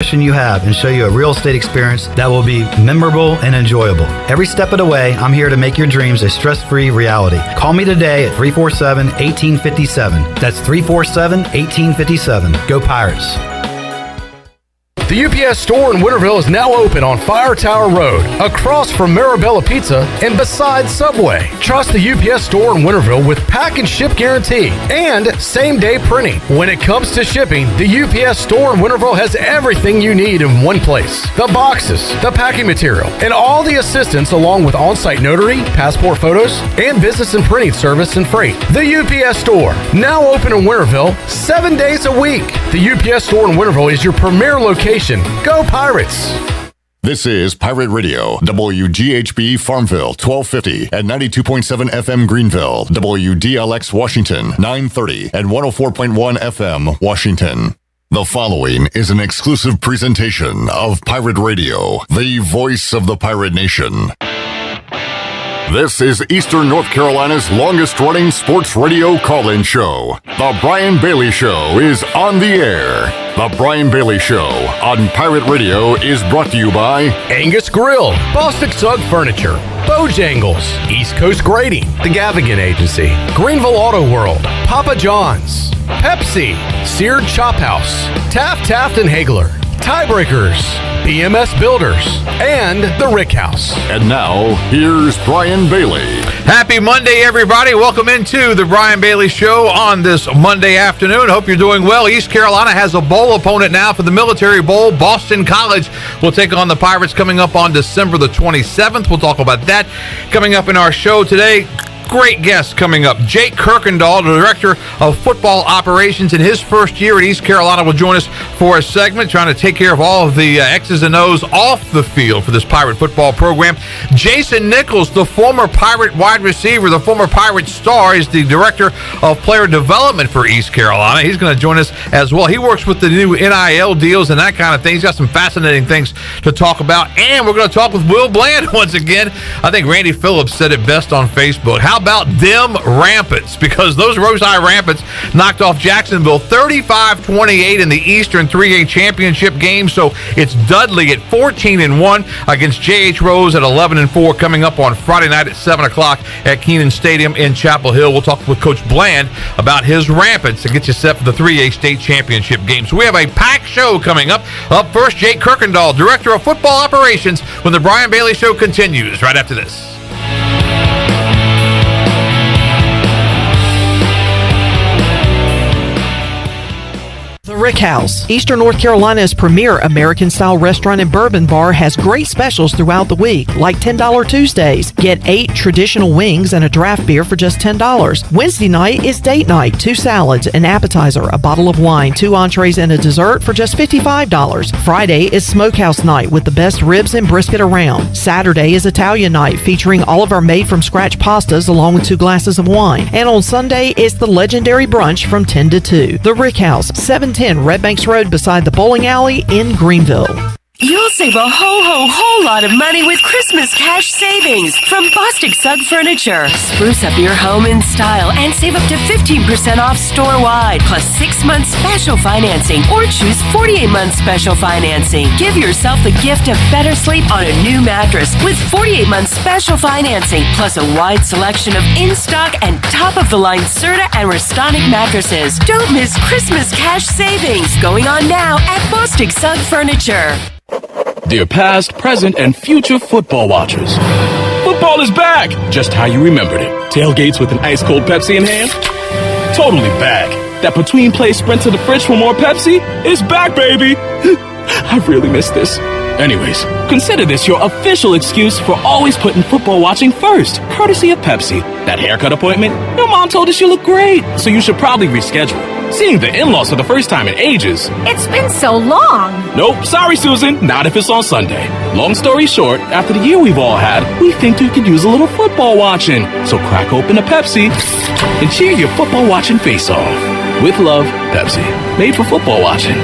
you have and show you a real estate experience that will be memorable and enjoyable. Every step of the way, I'm here to make your dreams a stress-free reality. Call me today at 347-1857. That's 347-1857. Go Pirates. The UPS store in Winterville is now open on Fire Tower Road, across from Marabella Pizza and beside Subway. Trust the UPS store in Winterville with pack and ship guarantee and same-day printing. When it comes to shipping, the UPS store in Winterville has everything you need in one place. The boxes, the packing material, and all the assistance along with on-site notary, passport photos, and business and printing service and freight. The UPS store, now open in Winterville 7 days a week. The UPS store in Winterville is your premier location. Go Pirates! This is Pirate Radio, WGHB Farmville, 1250 and 92.7 FM Greenville, WDLX Washington, 930 and 104.1 FM Washington. The following is an exclusive presentation of Pirate Radio, the voice of the pirate nation. This is Eastern North Carolina's longest-running sports radio call-in show. The Brian Bailey Show is on the air. The Brian Bailey Show on Pirate Radio is brought to you by Angus Grill, Bostic Sugg Furniture, Bojangles, East Coast Grading, The Gavigan Agency, Greenville Auto World, Papa John's, Pepsi, Seared Chop House, Taft and Hagler, Tiebreakers, BMS Builders, and The Rick House. And now, here's Brian Bailey. Happy Monday, everybody. Welcome into the Brian Bailey Show on this Monday afternoon. Hope you're doing well. East Carolina has a bowl opponent now for the Military Bowl. Boston College will take on the Pirates coming up on December the 27th. We'll talk about that coming up in our show today. Great guest coming up. Jake Kirkendall, the Director of Football Operations in his first year at East Carolina, will join us for a segment trying to take care of all of the X's and O's off the field for this Pirate football program. Jason Nichols, the former Pirate wide receiver, the former Pirate star, is the Director of Player Development for East Carolina. He's going to join us as well. He works with the new NIL deals and that kind of thing. He's got some fascinating things to talk about. And we're going to talk with Will Bland once again. I think Randy Phillips said it best on Facebook. How about them Rampants? Because those Rose High Rampants knocked off Jacksonville 35-28 in the Eastern 3A championship game. So it's Dudley at 14-1 against J.H. Rose at 11-4 coming up on Friday night at 7 o'clock at Keenan Stadium in Chapel Hill. We'll talk with Coach Bland about his Rampants and get you set for the 3A state championship game. So we have a packed show coming up. Up first, Jake Kirkendall, Director of Football Operations, when the Brian Bailey Show continues right after this. The Rick House, Eastern North Carolina's premier American-style restaurant and bourbon bar, has great specials throughout the week, like $10 Tuesdays. Get 8 traditional wings and a draft beer for just $10. Wednesday night is date night, 2 salads, an appetizer, a bottle of wine, 2 entrees, and a dessert for just $55. Friday is smokehouse night with the best ribs and brisket around. Saturday is Italian night, featuring all of our made-from-scratch pastas along with 2 glasses of wine. And on Sunday is the legendary brunch from 10 to 2. The Rick House, 710 Red Banks Road beside the bowling alley in Greenville. You'll save a whole lot of money with Christmas cash savings from Bostic Sugg Furniture. Spruce up your home in style and save up to 15% off store-wide, plus 6 months special financing, or choose 48-month special financing. Give yourself the gift of better sleep on a new mattress with 48-month special financing, plus a wide selection of in-stock and top-of-the-line Serta and Restonic mattresses. Don't miss Christmas cash savings going on now at Bostic Sugg Furniture. Dear past, present, and future football watchers, football is back, just how you remembered it. Tailgates with an ice-cold Pepsi in hand? Totally back. That between-play sprint to the fridge for more Pepsi is back, baby. I really miss this. Anyways, consider this your official excuse for always putting football watching first, courtesy of Pepsi. That haircut appointment? Your mom told us you look great, so you should probably reschedule. Seeing the in-laws for the first time in ages. It's been so long. Nope, sorry, Susan, not if it's on Sunday. Long story short, after the year we've all had, we think you could use a little football watching. So crack open a Pepsi and cheer your football watching face off. With love, Pepsi. Made for football watching.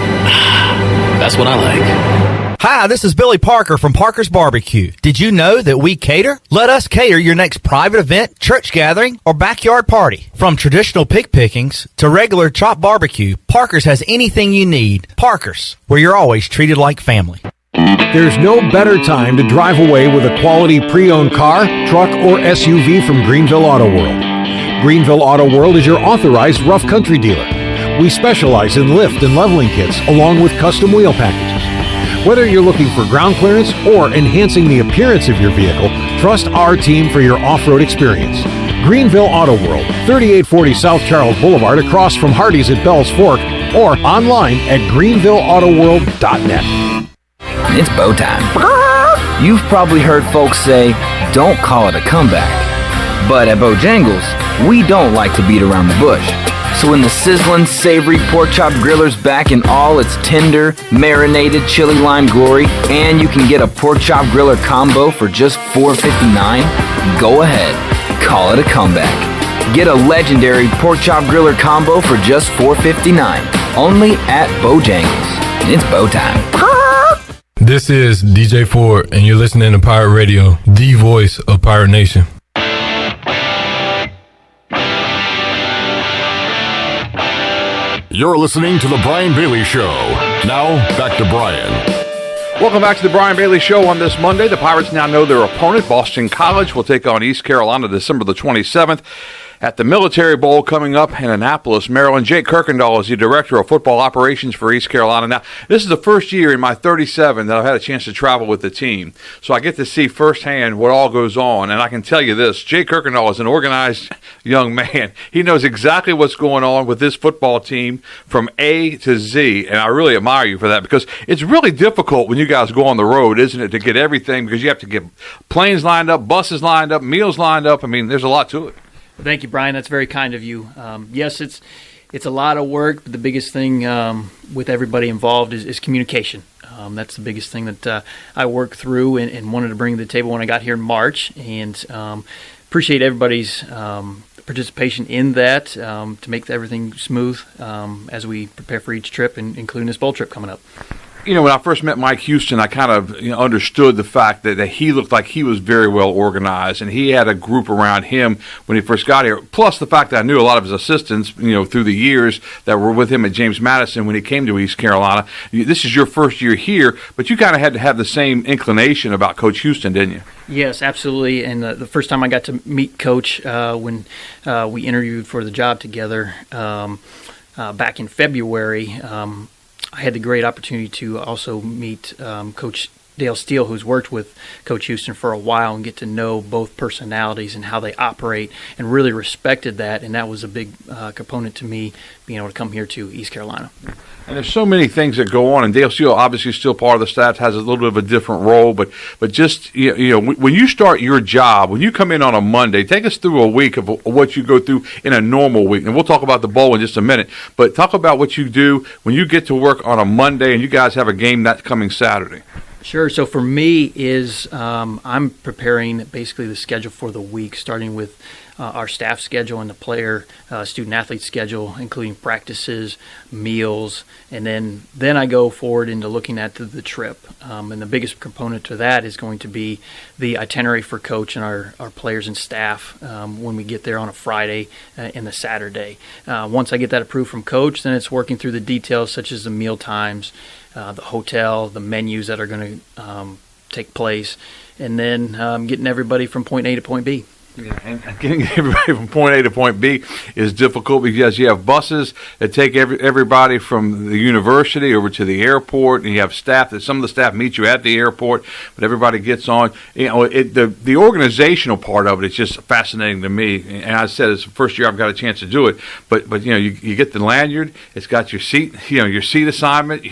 That's what I like. Hi, this is Billy Parker from Parker's Barbecue. Did you know that we cater? Let us cater your next private event, church gathering, or backyard party. From traditional pig pickings to regular chopped barbecue, Parker's has anything you need. Parker's, where you're always treated like family. There's no better time to drive away with a quality pre-owned car, truck, or SUV from Greenville Auto World. Greenville Auto World is your authorized rough country dealer. We specialize in lift and leveling kits along with custom wheel packages. Whether you're looking for ground clearance or enhancing the appearance of your vehicle, trust our team for your off-road experience. Greenville Auto World, 3840 South Charles Boulevard across from Hardee's at Bell's Fork, or online at greenvilleautoworld.net. It's bow time. You've probably heard folks say, don't call it a comeback. But at Bojangles, we don't like to beat around the bush. So when the sizzling, savory pork chop griller's back in all its tender, marinated chili lime glory, and you can get a pork chop griller combo for just $4.59, go ahead, call it a comeback. Get a legendary pork chop griller combo for just $4.59, only at Bojangles. It's bow time. This is DJ Ford, and you're listening to Pirate Radio, the voice of Pirate Nation. You're listening to The Brian Bailey Show. Now, back to Brian. Welcome back to the Brian Bailey Show on this Monday. The Pirates now know their opponent. Boston College will take on East Carolina December the 27th at the Military Bowl coming up in Annapolis, Maryland. Jake Kirkendall is the Director of Football Operations for East Carolina. Now, this is the first year in my 37 that I've had a chance to travel with the team, so I get to see firsthand what all goes on, and I can tell you this, Jake Kirkendall is an organized young man. He knows exactly what's going on with this football team from A to Z, and I really admire you for that, because it's really difficult when you guys go on the road, isn't it, to get everything, because you have to get planes lined up, buses lined up, meals lined up. I mean, there's a lot to it. Thank you, Brian. That's very kind of you. Yes, it's a lot of work, but the biggest thing with everybody involved is communication. That's the biggest thing that I worked through and wanted to bring to the table when I got here in March, and appreciate everybody's participation in that to make everything smooth as we prepare for each trip, including this bowl trip coming up. You know, when I first met Mike Houston, I kind of understood the fact that he looked like he was very well organized, and he had a group around him when he first got here. Plus the fact that I knew a lot of his assistants, through the years that were with him at James Madison when he came to East Carolina. This is your first year here, but you kind of had to have the same inclination about Coach Houston, didn't you? Yes, absolutely. And the first time I got to meet Coach when we interviewed for the job together back in February, I had the great opportunity to also meet Coach Dale Steele, who's worked with Coach Houston for a while, and get to know both personalities and how they operate, and really respected that. And that was a big component to me being able to come here to East Carolina. And there's so many things that go on, and Dale Steele obviously is still part of the staff, has a little bit of a different role, but just, when you start your job, when you come in on a Monday, take us through a week of what you go through in a normal week. And we'll talk about the bowl in just a minute, but talk about what you do when you get to work on a Monday and you guys have a game that's coming Saturday. Sure. So for me is I'm preparing basically the schedule for the week, starting with our staff schedule and the player student-athlete schedule, including practices, meals, and then I go forward into looking at the trip. And the biggest component to that is going to be the itinerary for Coach and our players and staff when we get there on a Friday and the Saturday. Once I get that approved from Coach, then it's working through the details such as the meal times, the hotel, the menus that are going to take place, and then getting everybody from point A to point B. Yeah, and getting everybody from point A to point B is difficult because you have buses that take everybody from the university over to the airport, and you have staff that some of the staff meet you at the airport, but everybody gets on. The organizational part of it is just fascinating to me. And I said it's the first year I've got a chance to do it, but you get the lanyard, it's got your seat, your seat assignment.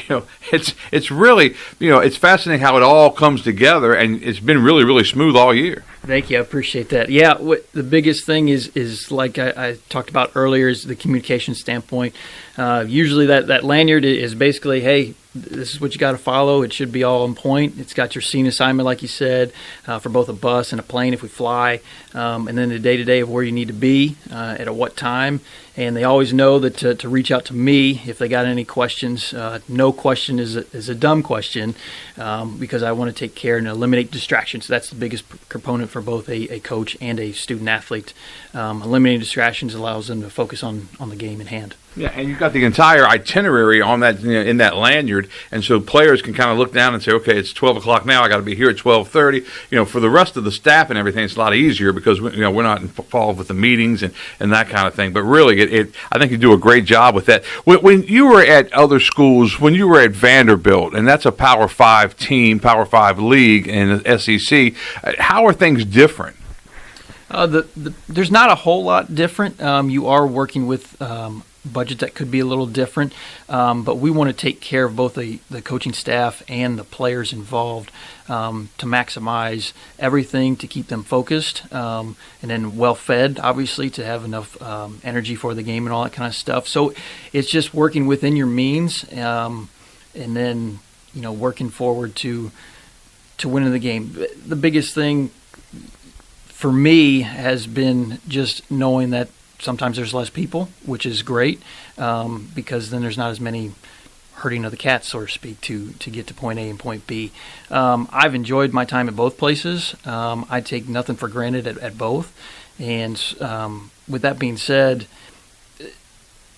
It's really it's fascinating how it all comes together, and it's been really, really smooth all year. Thank you. I appreciate that. Yeah, the biggest thing is like I talked about earlier, is the communication standpoint. Usually that lanyard is basically, hey, this is what you got to follow. It should be all on point. It's got your scene assignment, like you said, for both a bus and a plane if we fly, and then the day-to-day of where you need to be at a what time. And they always know that to reach out to me if they got any questions. No question is a dumb question, because I want to take care and eliminate distractions. That's the biggest component for both a coach and a student athlete. Eliminating distractions allows them to focus on the game in hand. Yeah, and you've got the entire itinerary on that, in that lanyard, and so players can kind of look down and say, okay, it's 12 o'clock now, I got to be here at 12:30. For the rest of the staff and everything, it's a lot easier because we're not involved with the meetings and that kind of thing. But really, I think you do a great job with that. When you were at other schools, when you were at Vanderbilt, and that's a Power 5 team, Power 5 league in the SEC, how are things different? There's not a whole lot different. You are working with budget that could be a little different, but we want to take care of both the coaching staff and the players involved to maximize everything, to keep them focused, and then well fed, obviously, to have enough energy for the game and all that kind of stuff. So it's just working within your means, and then working forward to winning the game. The biggest thing for me has been just knowing that sometimes there's less people, which is great, because then there's not as many herding of the cats, so to speak, to get to point A and point B. I've enjoyed my time at both places. I take nothing for granted at both. And with that being said,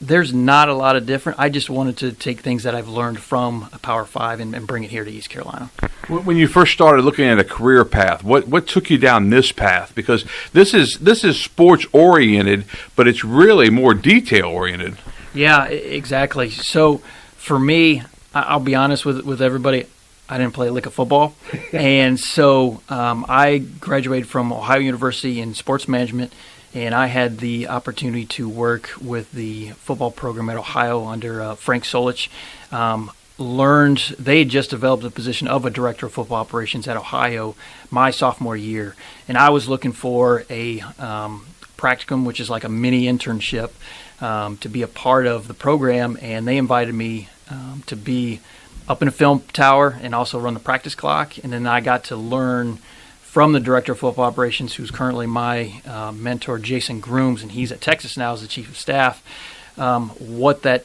there's not a lot of different. I just wanted to take things that I've learned from a Power 5 and bring it here to East Carolina. When you first started looking at a career path, what took you down this path? Because this is sports oriented, but it's really more detail oriented. Yeah, exactly. So for me, I'll be honest with everybody, I didn't play a lick of football. And so I graduated from Ohio University in sports management, and I had the opportunity to work with the football program at Ohio under Frank Solich. They had just developed the position of a director of football operations at Ohio my sophomore year. And I was looking for a practicum, which is like a mini internship, to be a part of the program. And they invited me to be up in a film tower and also run the practice clock. And then I got to learn from the director of football operations, who's currently my mentor, Jason Grooms, and he's at Texas now as the chief of staff, what that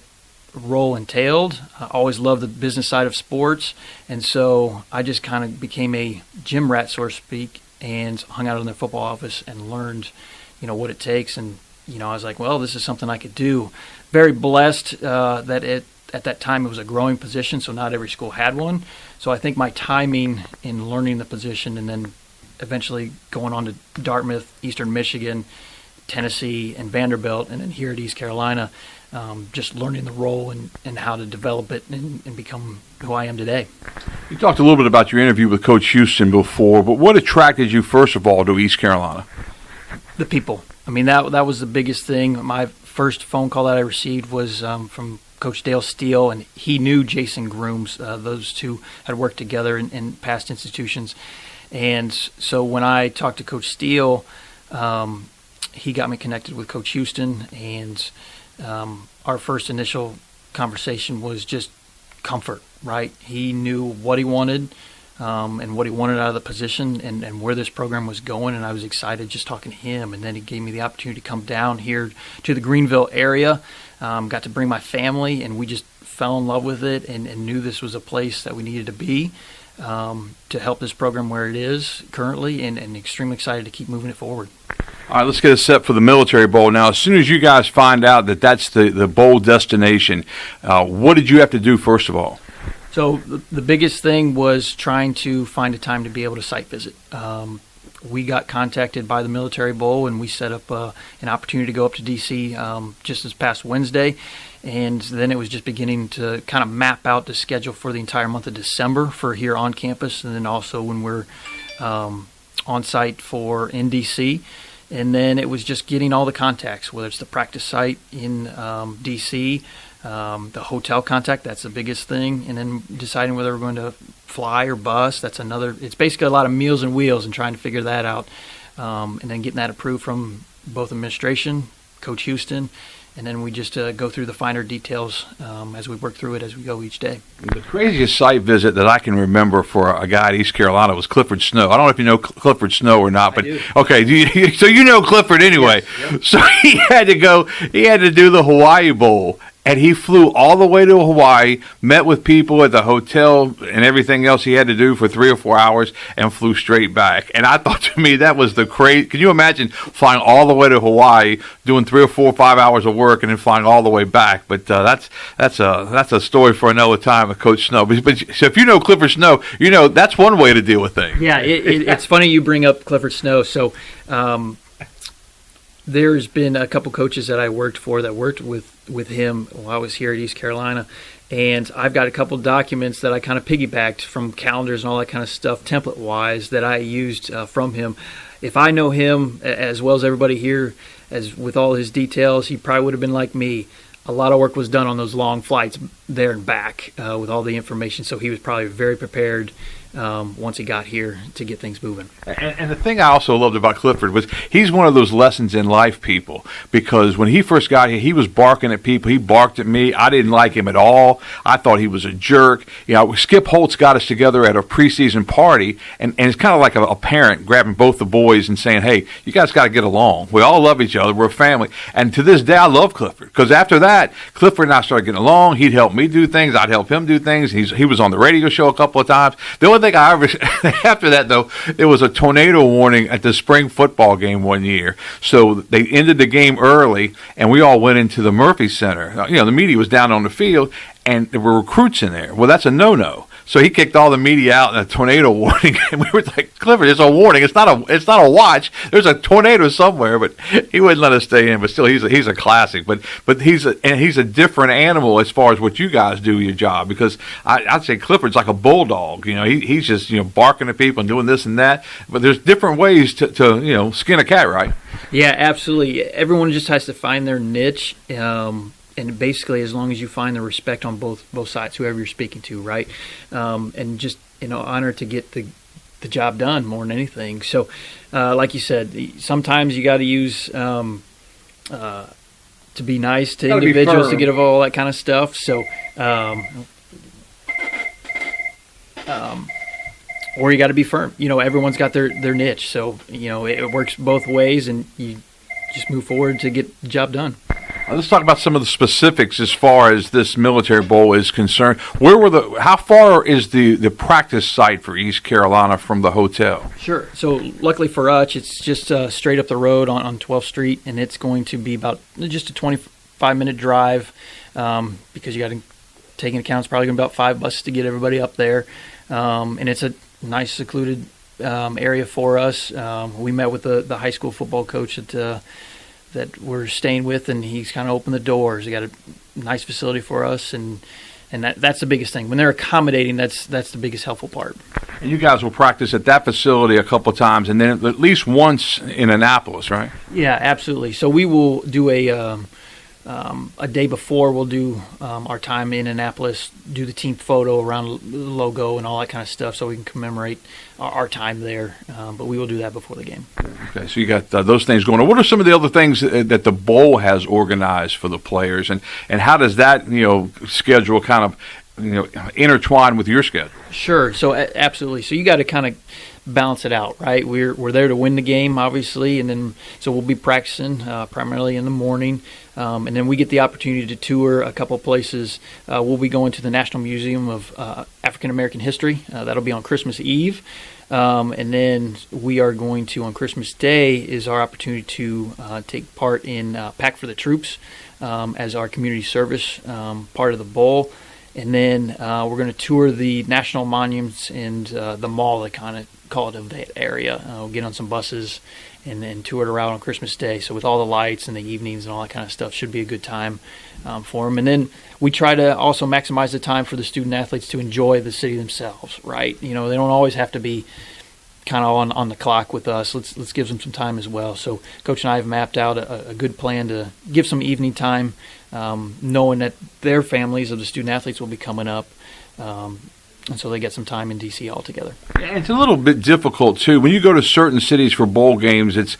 role entailed. I always loved the business side of sports, and so I just kind of became a gym rat, so to speak, and hung out in their football office and learned, what it takes. And, I was like, well, this is something I could do. Very blessed that at that time it was a growing position, so not every school had one. So I think my timing in learning the position and then eventually going on to Dartmouth, Eastern Michigan, Tennessee, and Vanderbilt, and then here at East Carolina, just learning the role and how to develop it and become who I am today. You talked a little bit about your interview with Coach Houston before, but what attracted you first of all to East Carolina? The people. I mean, that was the biggest thing. My first phone call that I received was from Coach Dale Steele, and he knew Jason Grooms. Those two had worked together in past institutions. And so when I talked to Coach Steele, he got me connected with Coach Houston, and our first initial conversation was just comfort, right? He knew what he wanted and what he wanted out of the position and where this program was going, and I was excited just talking to him. And then he gave me the opportunity to come down here to the Greenville area, got to bring my family, and we just fell in love with it and knew this was a place that we needed to be. To help this program where it is currently, and extremely excited to keep moving it forward. All right, let's get it set for the Military Bowl. Now, as soon as you guys find out that that's the bowl destination, what did you have to do first of all? So the biggest thing was trying to find a time to be able to site visit. We got contacted by the Military Bowl, and we set up an opportunity to go up to D.C. Just this past Wednesday. And then it was just beginning to kind of map out the schedule for the entire month of December for here on campus, and then also when we're on site for NDC. And then it was just getting all the contacts, whether it's the practice site in D.C., the hotel contact, that's the biggest thing, and then deciding whether we're going to fly or bus. That's another. It's basically a lot of meals and wheels and trying to figure that out, and then getting that approved from both administration, Coach Houston, and then we just go through the finer details as we work through it as we go each day. The craziest site visit that I can remember for a guy at East Carolina was Clifford Snow. I don't know if you know Clifford Snow or not, but okay, so you know Clifford anyway. Yes. So he had to do the Hawaii Bowl. And he flew all the way to Hawaii, met with people at the hotel and everything else he had to do for 3 or 4 hours, and flew straight back. And I thought, to me, that was the crazy. Can you imagine flying all the way to Hawaii, doing 3 or 4 or 5 hours of work, and then flying all the way back? But that's a story for another time with Coach Snow. But so if you know Clifford Snow, you know that's one way to deal with things. Yeah, it's funny you bring up Clifford Snow. So there's been a couple coaches that I worked with him while I was here at East Carolina, and I've got a couple documents that I kind of piggybacked from calendars and all that kind of stuff, template-wise, that I used from him. If I know him as well as everybody here, as with all his details, he probably would have been like me. A lot of work was done on those long flights there and back with all the information, so he was probably very prepared once he got here to get things moving. And the thing I also loved about Clifford was he's one of those lessons in life people, because when he first got here, he was barking at people. He barked at me. I didn't like him at all. I thought he was a jerk. You know, Skip Holtz got us together at a preseason party, and it's kind of like a parent grabbing both the boys and saying, hey, you guys got to get along. We all love each other. We're a family. And to this day, I love Clifford, because after that, Clifford and I started getting along. He'd help me do things. I'd help him do things. He was on the radio show a couple of times. The only thing I ever after that, though, there was a tornado warning at the spring football game one year. So they ended the game early, and we all went into the Murphy Center. You know, the media was down on the field, and there were recruits in there. Well, that's a no-no. So he kicked all the media out in a tornado warning, and we were like, Clifford, it's a warning. It's not a watch. There's a tornado somewhere, but he wouldn't let us stay in. But still, he's a classic. But he's a different animal as far as what you guys do your job, because I'd say Clifford's like a bulldog. You know, he's just barking at people and doing this and that. But there's different ways to skin a cat, right? Yeah, absolutely. Everyone just has to find their niche. And basically, as long as you find the respect on both sides, whoever you're speaking to, right? And just honor to get the job done more than anything. So, like you said, sometimes you got to use to be nice to individuals to get all that kind of stuff. So, or you got to be firm. Everyone's got their niche, so it works both ways, and you just move forward to get the job done. Let's talk about some of the specifics as far as this military bowl is concerned. How far is the practice site for East Carolina from the hotel? Sure. So luckily for us, it's just straight up the road on 12th Street, and it's going to be about just a 25-minute drive because you got to take into account it's probably going to be about 5 buses to get everybody up there. And it's a nice secluded area for us. We met with the high school football coach that we're staying with, and he's kind of opened the doors. He got a nice facility for us, and that's the biggest thing. When they're accommodating, that's the biggest helpful part. And you guys will practice at that facility a couple of times, and then at least once in Annapolis, right? Yeah, absolutely. So we will do a day before. We'll do our time in Annapolis, do the team photo around the logo and all that kind of stuff, so we can commemorate our time there. But we will do that before the game. Okay, so you got those things going on. What are some of the other things that the bowl has organized for the players, and how does that schedule kind of intertwine with your schedule? Sure. So absolutely. So you got to kind of balance it out, right? We're there to win the game, obviously, and then so we'll be practicing primarily in the morning, and then we get the opportunity to tour a couple places. We'll be going to the National Museum of African American History. That'll be on Christmas Eve. And then we are going to, on Christmas Day, is our opportunity to take part in Pack for the Troops as our community service part of the bowl. And then we're going to tour the national monuments and the mall, they kind of call it, of that area. We'll get on some buses and then tour it around on Christmas Day. So with all the lights and the evenings and all that kind of stuff, should be a good time for them. And then we try to also maximize the time for the student athletes to enjoy the city themselves, right? They don't always have to be kind of on the clock with us. Let's give them some time as well. So Coach and I have mapped out a good plan to give some evening time, knowing that their families of the student athletes will be coming up. and so they get some time in D.C. altogether. And it's a little bit difficult too when you go to certain cities for bowl games. It's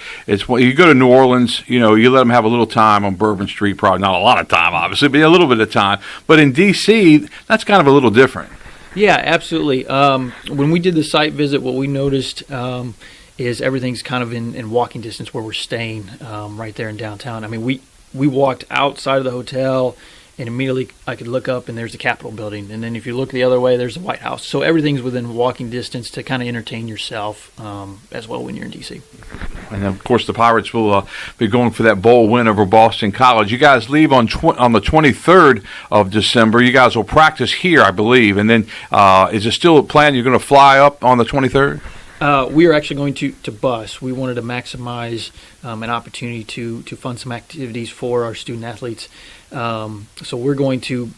when you go to New Orleans, you let them have a little time on Bourbon Street, probably not a lot of time, obviously, but a little bit of time. But in D.C., that's kind of a little different. Yeah, absolutely. When we did the site visit, what we noticed is everything's kind of in walking distance where we're staying, right there in downtown. I mean, we walked outside of the hotel, and immediately I could look up, and there's the Capitol building. And then if you look the other way, there's the White House. So everything's within walking distance to kind of entertain yourself as well when you're in D.C. And, of course, the Pirates will be going for that bowl win over Boston College. You guys leave on the 23rd of December. You guys will practice here, I believe. And then is it still a plan you're going to fly up on the 23rd? We are actually going to bus. We wanted to maximize an opportunity to fund some activities for our student athletes. So we're going to,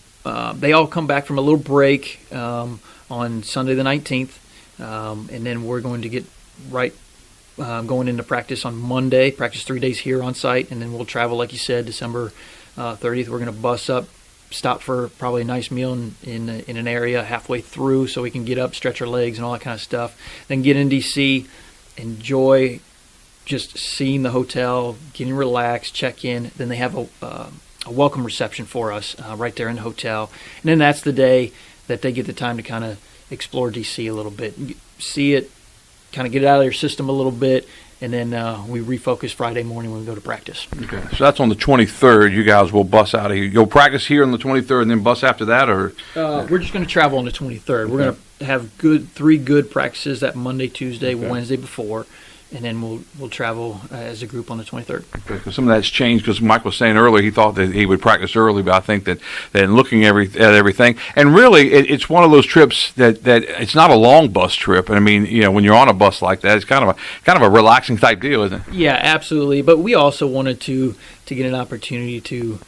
they all come back from a little break on Sunday the 19th, and then we're going to get going into practice on Monday, practice 3 days here on site, and then we'll travel, like you said, December 30th. We're going to bus up, stop for probably a nice meal in an area halfway through so we can get up, stretch our legs and all that kind of stuff. Then get in D.C., enjoy just seeing the hotel, getting relaxed, check in. Then they have a welcome reception for us right there in the hotel. And then that's the day that they get the time to kind of explore D.C. a little bit, see it, kind of get it out of their system a little bit, and then we refocus Friday morning when we go to practice. Okay, so that's on the 23rd. You guys will bus out of here. You'll practice here on the 23rd and then bus after that, or? We're just going to travel on the 23rd. We're going to have three good practices that Monday, Tuesday, Wednesday before, and then we'll travel as a group on the 23rd. Okay, because some of that's changed. Because Mike was saying earlier he thought that he would practice early, but I think that in looking at everything, and really it's one of those trips that it's not a long bus trip. And I mean, when you're on a bus like that, it's kind of a relaxing type deal, isn't it? Yeah, absolutely. But we also wanted to get an opportunity to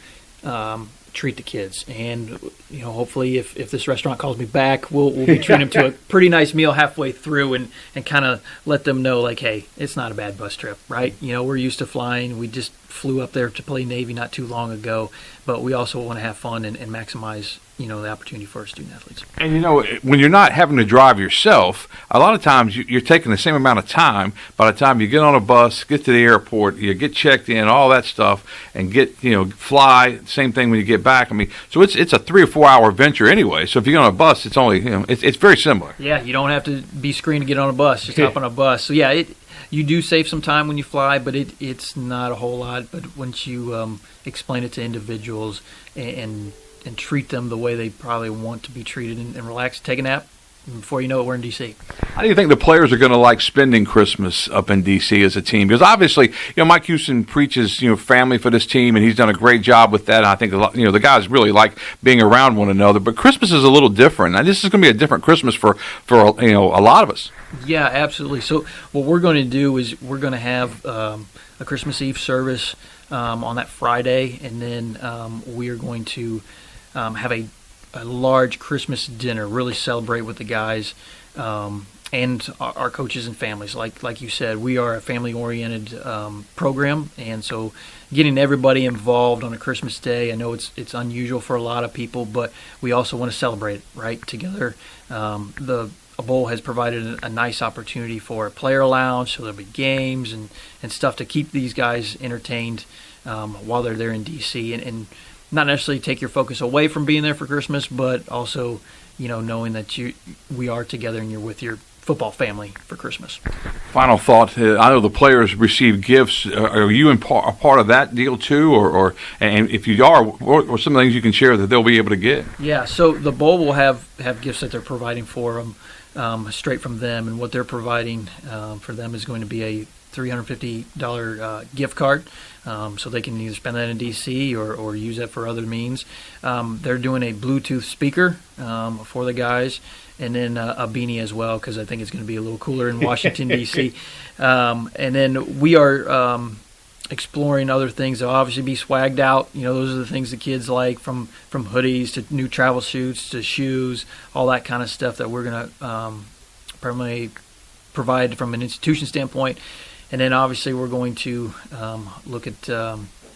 treat the kids, and hopefully if this restaurant calls me back, we'll be treating them to a pretty nice meal halfway through, and kind of let them know, like, hey, it's not a bad bus trip, right? We're used to flying. We just flew up there to play Navy not too long ago, but we also want to have fun and maximize the opportunity for our student athletes. And when you're not having to drive yourself, a lot of times you're taking the same amount of time. By the time you get on a bus, get to the airport, you get checked in, all that stuff, and fly. Same thing when you get back. I mean, so it's a 3 or 4 hour venture anyway. So if you get on a bus, it's only it's very similar. Yeah, you don't have to be screened to get on a bus. Just hop on a bus. So yeah, you do save some time when you fly, but it's not a whole lot. But once you explain it to individuals and treat them the way they probably want to be treated and relax, take a nap, and before you know it, we're in D.C. How do you think the players are going to like spending Christmas up in D.C. as a team? Because obviously, Mike Houston preaches, family for this team, and he's done a great job with that. And I think the guys really like being around one another. But Christmas is a little different. And this is going to be a different Christmas for a lot of us. Yeah, absolutely. So what we're going to do is we're going to have a Christmas Eve service on that Friday, and then we are going to have a large Christmas dinner, really celebrate with the guys and our coaches and families. Like you said, we are a family-oriented program, and so getting everybody involved on a Christmas day, I know it's unusual for a lot of people, but we also want to celebrate right together. A bowl has provided a nice opportunity for a player lounge, so there'll be games and stuff to keep these guys entertained while they're there in D.C. and not necessarily take your focus away from being there for Christmas, but also, knowing that we are together and you're with your football family for Christmas. Final thought: I know the players receive gifts. Are you a part of that deal too, or if you are, or some things you can share that they'll be able to get? Yeah, so the bowl will have gifts that they're providing for them straight from them, and what they're providing for them is going to be a $350 gift card, so they can either spend that in D.C. or use that for other means. They're doing a Bluetooth speaker for the guys, and then a beanie as well, because I think it's going to be a little cooler in Washington, D.C. And then we are exploring other things that will obviously be swagged out. Those are the things the kids like, from hoodies to new travel suits to shoes, all that kind of stuff that we're going to permanently provide from an institution standpoint. And then obviously we're going to look at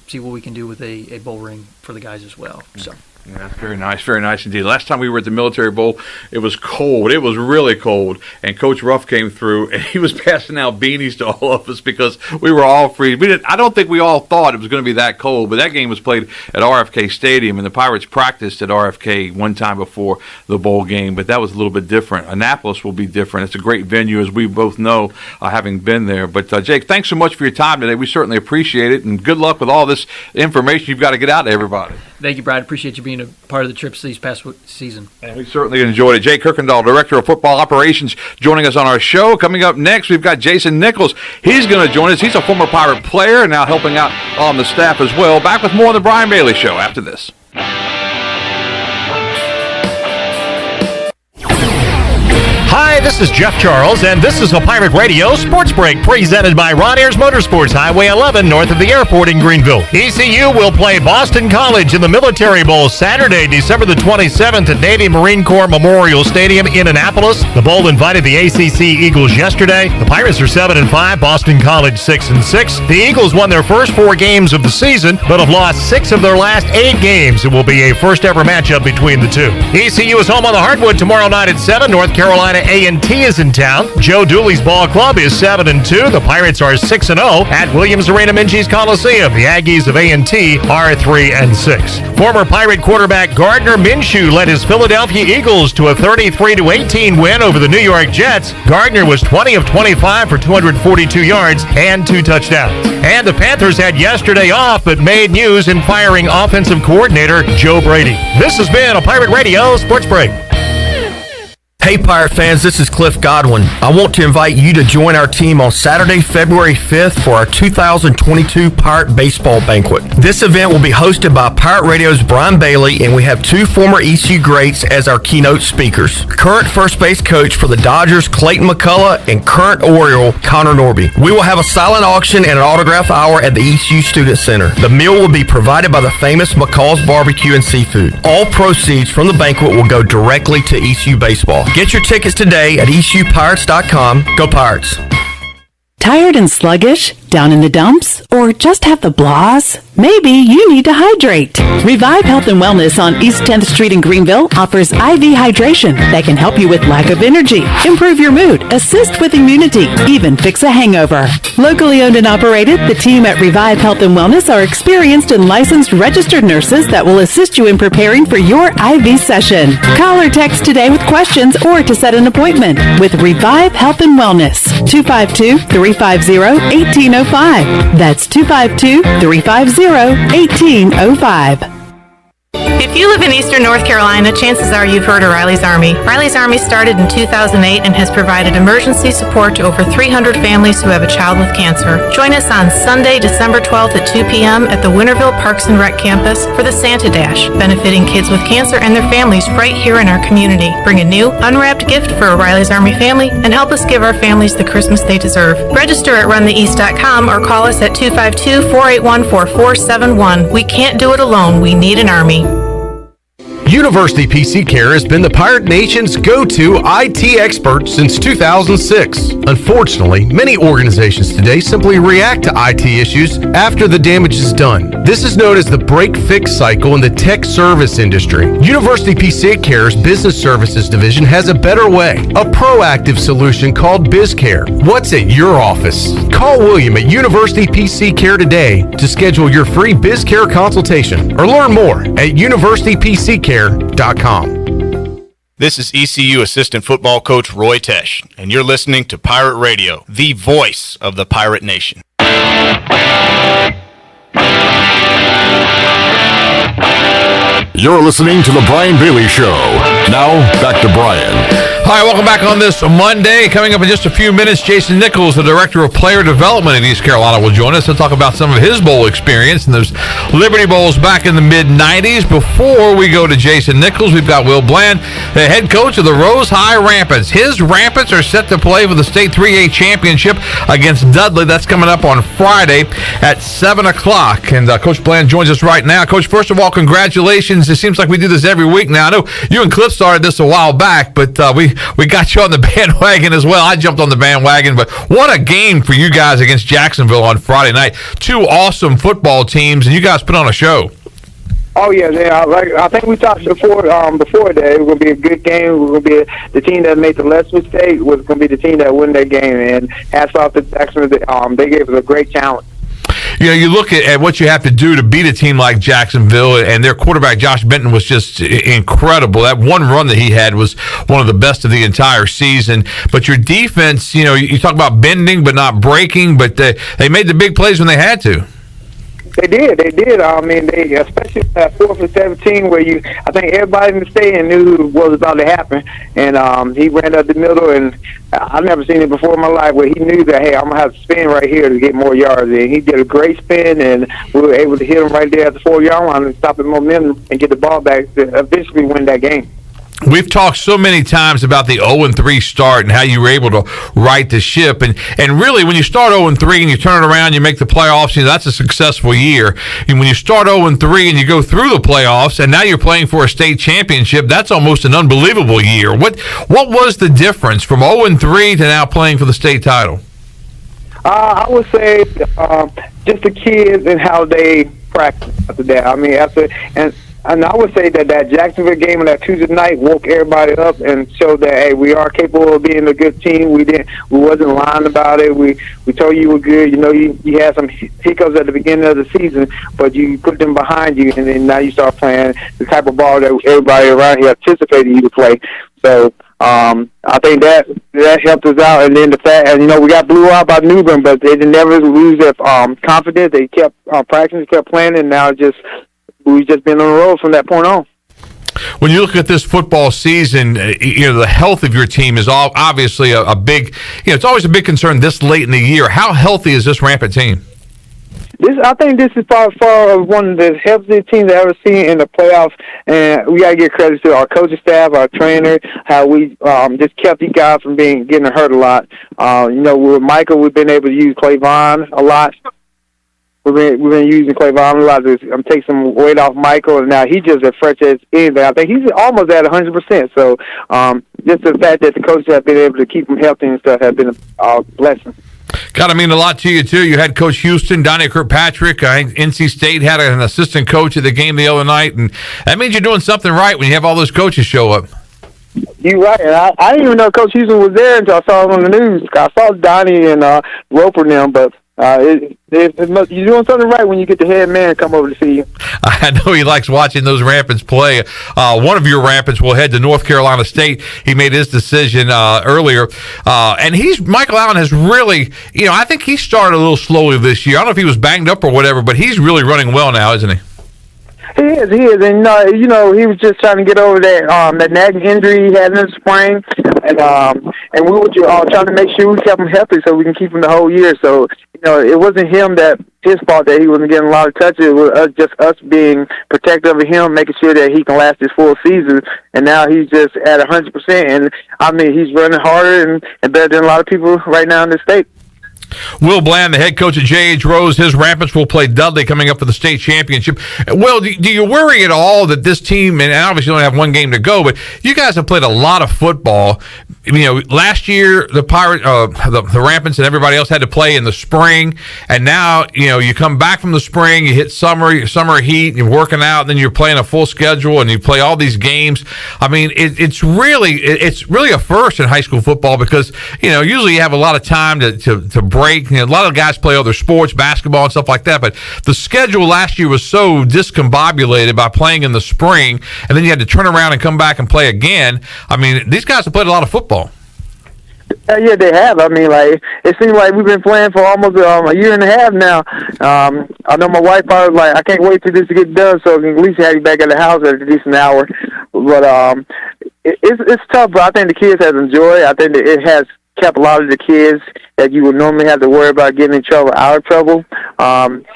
see what we can do with a bowl ring for the guys as well. So Yeah, that's very nice indeed. Last time we were at the Military Bowl, it was cold. It was really cold, and Coach Ruff came through, and he was passing out beanies to all of us because we were all freezing. I don't think we all thought it was going to be that cold, but that game was played at RFK Stadium, and the Pirates practiced at RFK one time before the bowl game, but that was a little bit different. Annapolis will be different. It's a great venue, as we both know, having been there. But, Jake, thanks so much for your time today. We certainly appreciate it, and good luck with all this information you've got to get out to everybody. Thank you, Brad. Appreciate you being a part of the trips this past season. And we certainly enjoyed it. Jake Kirkendall, Director of Football Operations, joining us on our show. Coming up next, we've got Jason Nichols. He's going to join us. He's a former Pirate player, now helping out on the staff as well. Back with more on The Brian Bailey Show after this. Hi, this is Jeff Charles, and this is a Pirate Radio Sports Break presented by Ron Ayers Motorsports, Highway 11, north of the airport in Greenville. ECU will play Boston College in the Military Bowl Saturday, December the 27th at Navy Marine Corps Memorial Stadium in Annapolis. The Bowl invited the ACC Eagles yesterday. The Pirates are 7-5, Boston College 6-6. The Eagles won their first 4 games of the season, but have lost 6 of their last 8 games. It will be a first-ever matchup between the two. ECU is home on the hardwood tomorrow night at 7. North Carolina A&T is in town. Joe Dooley's ball club is 7-2. The Pirates are 6-0 at Williams Arena Minges Coliseum. The Aggies of A&T are 3-6. Former Pirate quarterback Gardner Minshew led his Philadelphia Eagles to a 33-18 win over the New York Jets. Gardner was 20 of 25 for 242 yards and 2 touchdowns. And the Panthers had yesterday off, but made news in firing offensive coordinator Joe Brady. This has been a Pirate Radio Sports Break. Hey Pirate fans, this is Cliff Godwin. I want to invite you to join our team on Saturday, February 5th for our 2022 Pirate Baseball Banquet. This event will be hosted by Pirate Radio's Brian Bailey, and we have 2 former ECU greats as our keynote speakers. Current first base coach for the Dodgers, Clayton McCullough, and current Oriole, Connor Norby. We will have a silent auction and an autograph hour at the ECU Student Center. The meal will be provided by the famous McCall's Barbecue and Seafood. All proceeds from the banquet will go directly to ECU Baseball. Get your tickets today at ECUPirates.com. Go Pirates! Tired and sluggish? Down in the dumps? Or just have the blahs? Maybe you need to hydrate. Revive Health and Wellness on East 10th Street in Greenville offers IV hydration that can help you with lack of energy, improve your mood, assist with immunity, even fix a hangover. Locally owned and operated, the team at Revive Health and Wellness are experienced and licensed registered nurses that will assist you in preparing for your IV session. Call or text today with questions or to set an appointment with Revive Health and Wellness. 252-350-1805. That's 252-350-1805. If you live in eastern North Carolina, chances are you've heard of Riley's Army. Riley's Army started in 2008 and has provided emergency support to over 300 families who have a child with cancer. Join us on Sunday, December 12th at 2 p.m. at the Winterville Parks and Rec campus for the Santa Dash, benefiting kids with cancer and their families right here in our community. Bring a new, unwrapped gift for a Riley's Army family and help us give our families the Christmas they deserve. Register at runtheeast.com or call us at 252-481-4471. We can't do it alone. We need an Army. University PC Care has been the Pirate Nation's go-to IT expert since 2006. Unfortunately, many organizations today simply react to IT issues after the damage is done. This is known as the break-fix cycle in the tech service industry. University PC Care's Business Services Division has a better way, a proactive solution called BizCare. What's at your office? Call William at University PC Care today to schedule your free BizCare consultation or learn more at universitypccare.com. This is ECU assistant football coach Roy Tesh, and you're listening to Pirate Radio, the voice of the Pirate Nation. You're listening to The Brian Bailey Show. Now, back to Brian. Hi, welcome back on this Monday. Coming up in just a few minutes, Jason Nichols, the Director of Player Development in East Carolina, will join us to talk about some of his bowl experience and those Liberty Bowls back in the mid-'90s. Before we go to Jason Nichols, we've got Will Bland, the head coach of the Rose High Rampants. His Rampants are set to play for the State 3A Championship against Dudley. That's coming up on Friday at 7 o'clock. And Coach Bland joins us right now. Coach, first of all, congratulations. It seems like we do this every week now. I know you and Cliff started this a while back, but we got you on the bandwagon as well. I jumped on the bandwagon, but what a game for you guys against Jacksonville on Friday night. 2 awesome football teams, and you guys put on a show. Oh yeah, I think we talked before that it was going to be a good game. It was going to be the team that made the less mistake was going to be the team that win that game. And hats off to Jacksonville. They gave us a great challenge. You know, you look at what you have to do to beat a team like Jacksonville, and their quarterback, Josh Benton, was just incredible. That one run that he had was one of the best of the entire season. But your defense, you know, you talk about bending but not breaking, but they made the big plays when they had to. They did. I mean, they especially that 4th and 17 where I think everybody in the stadium knew what was about to happen, and he ran up the middle, and I've never seen it before in my life where he knew that, hey, I'm gonna have to spin right here to get more yards, and he did a great spin, and we were able to hit him right there at the 4-yard line and stop the momentum and get the ball back to eventually win that game. We've talked so many times about the 0-3 start and how you were able to right the ship. And really, when you start 0-3 and you turn it around, you make the playoffs, you know, that's a successful year. And when you start 0-3 and you go through the playoffs and now you're playing for a state championship, that's almost an unbelievable year. What was the difference from 0-3 to now playing for the state title? I would say just the kids and how they practice after that. I mean, and I would say that Jacksonville game on that Tuesday night woke everybody up and showed that, hey, we are capable of being a good team. We wasn't lying about it. We told you were good. You know, you had some hiccups at the beginning of the season, but you put them behind you, and then now you start playing the type of ball that everybody around here anticipated you to play. So I think that helped us out. And then the fact, and you know, we got blew out by Newbern, but they didn't never lose their confidence. They kept practicing, kept playing, and now we've just been on the road from that point on. When you look at this football season, you know, the health of your team is obviously a big, you know, it's always a big concern this late in the year. How healthy is this Rampant team? I think this is far one of the healthiest teams I've ever seen in the playoffs, and we got to give credit to our coaching staff, our trainer, how we just kept these guys from getting hurt a lot. You know, with Michael, we've been able to use Vaughn a lot. We've been using Vaughn a lot to take some weight off Michael, and now he's just as fresh as anything. I think he's almost at 100%. So just the fact that the coaches have been able to keep him healthy and stuff has been a blessing. Got to mean a lot to you, too. You had Coach Houston, Donnie Kirkpatrick. I think NC State had an assistant coach at the game the other night, and that means you're doing something right when you have all those coaches show up. You're right. And I didn't even know Coach Houston was there until I saw him on the news. I saw Donnie and Roper and them, but you're doing something right when you get the head man come over to see you. I know he likes watching those Rampants play. One of your Rampants will head to North Carolina State. He made his decision earlier. And Michael Allen has really, you know, I think he started a little slowly this year. I don't know if he was banged up or whatever, but he's really running well now, isn't he? He is, and you know, he was just trying to get over that nagging injury he had in the spring, and we were trying to make sure we kept him healthy so we can keep him the whole year. So you know, it wasn't his fault that he wasn't getting a lot of touches. It was just us being protective of him, making sure that he can last his full season. And now he's just at 100%, and I mean, he's running harder and better than a lot of people right now in the state. Will Bland, the head coach at J.H. Rose, his Rampants will play Dudley coming up for the state championship. Will, do you worry at all that this team, and obviously you only have one game to go, but you guys have played a lot of football. You know, last year the Rampants and everybody else had to play in the spring, and now, you know, you come back from the spring, you hit summer heat, you're working out, and then you're playing a full schedule, and you play all these games. I mean, it's really a first in high school football because, you know, usually you have a lot of time to break. You know, a lot of guys play other sports, basketball and stuff like that, but the schedule last year was so discombobulated by playing in the spring, and then you had to turn around and come back and play again. I mean, these guys have played a lot of football. Yeah, they have. I mean, like, it seems like we've been playing for almost a year and a half now. I know my wife probably like, I can't wait till this to get done so I can at least have you back at the house at a decent hour. But it's tough, but I think the kids have enjoyed it. I think that it has kept a lot of the kids that you would normally have to worry about getting in trouble out of trouble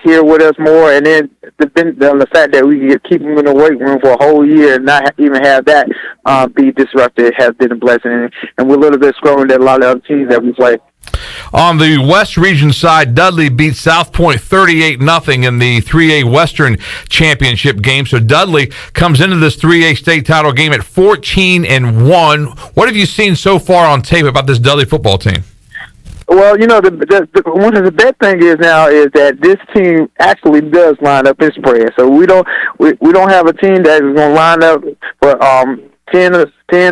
here with us more, and then the fact that we can keep them in the weight room for a whole year and not even have that be disrupted has been a blessing, and we're a little bit stronger than a lot of other teams that we play. On the West Region side, Dudley beat South Point 38-0 in the 3A Western Championship game. So Dudley comes into this 3A state title game at 14-1. What have you seen so far on tape about this Dudley football team? Well, one of the best thing is now is that this team actually does line up in spread. So we don't have a team that is going to line up for 10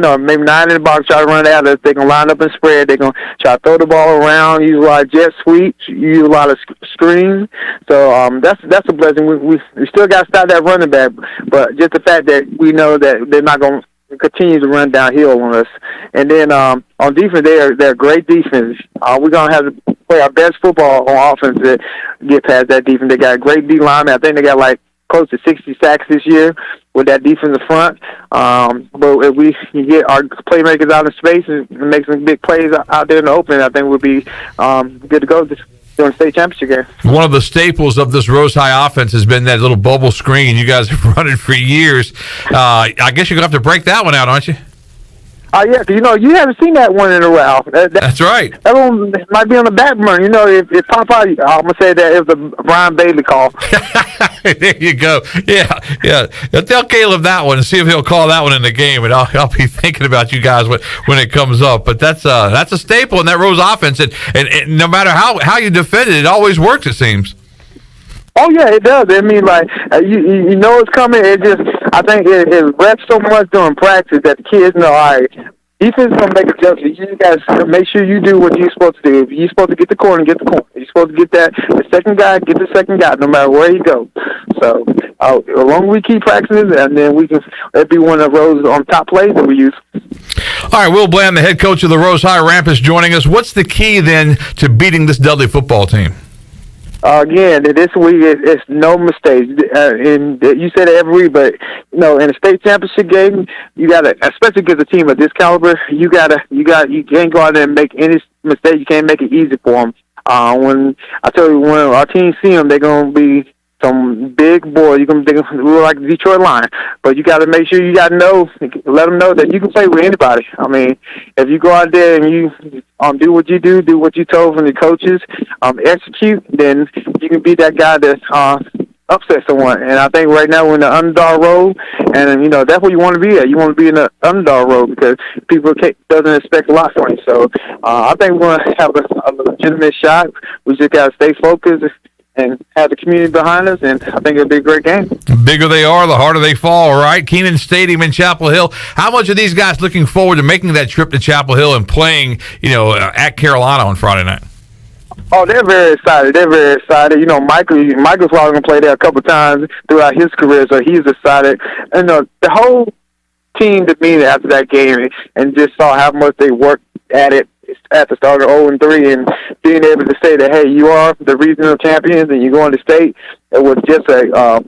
or maybe 9 in the box, try to run it out. They're going to line up and spread. They're going to try to throw the ball around, use a lot of jet sweeps, use a lot of screens. So that's a blessing. We still got to stop that running back, but just the fact that we know that they're not going to continue to run downhill on us. And then on defense, they're great defense. We're going to have to play our best football on offense to get past that defense. They got a great D lineman. I think they got like close to 60 sacks this year with that defensive front. But if we can get our playmakers out of space and make some big plays out there in the open, I think we'll be good to go during the state championship game. One of the staples of this Rose High offense has been that little bubble screen. You guys have run it for years. I guess you're going to have to break that one out, aren't you? Yeah, you haven't seen that one in a while. That's right. That one might be on the back burner. If pop out, I'm going to say that it was a Brian Bailey call. There you go. Yeah. Tell Caleb that one and see if he'll call that one in the game, and I'll be thinking about you guys when it comes up. But that's a staple in that Rose offense, and no matter how you defend it always works, it seems. Oh yeah, it does. I mean, like you know it's coming. It just, I think it reps so much during practice that the kids know, all right, defense gonna make adjustments. You guys make sure you do what you're supposed to do. If you're supposed to get the corner, get the corner. You're supposed to get the second guy, get the second guy, no matter where you go. So as long as we keep practicing, and then that'd be one of those on top plays that we use. All right, Will Bland, the head coach of the Rose High Rampants, joining us. What's the key then to beating this Dudley football team? Again, this week it's no mistakes. And you say that every week, but in a state championship game, you gotta, especially against a team of this caliber, you can't go out there and make any mistake. You can't make it easy for them. When our team see them, they're gonna be some big boy. They're gonna look like the Detroit Lions, but you got to make sure let them know that you can play with anybody. I mean, if you go out there and you do what you do what you told from the coaches, execute, then you can be that guy that upset someone. And I think right now we're in the underdog role, and that's what you want to be at. You want to be in the underdog role because people doesn't expect a lot from you. So I think we're going to have a legitimate shot. We just got to stay focused and have the community behind us, and I think it'll be a great game. The bigger they are, the harder they fall, right? Keenan Stadium in Chapel Hill. How much are these guys looking forward to making that trip to Chapel Hill and playing, at Carolina on Friday night? Oh, they're very excited. Michael's probably going to play there a couple times throughout his career, so he's excited. And the whole team to me after that game and just saw how much they worked at it at the start of 0-3, and being able to say that, hey, you are the regional champions and you're going to state, it was just a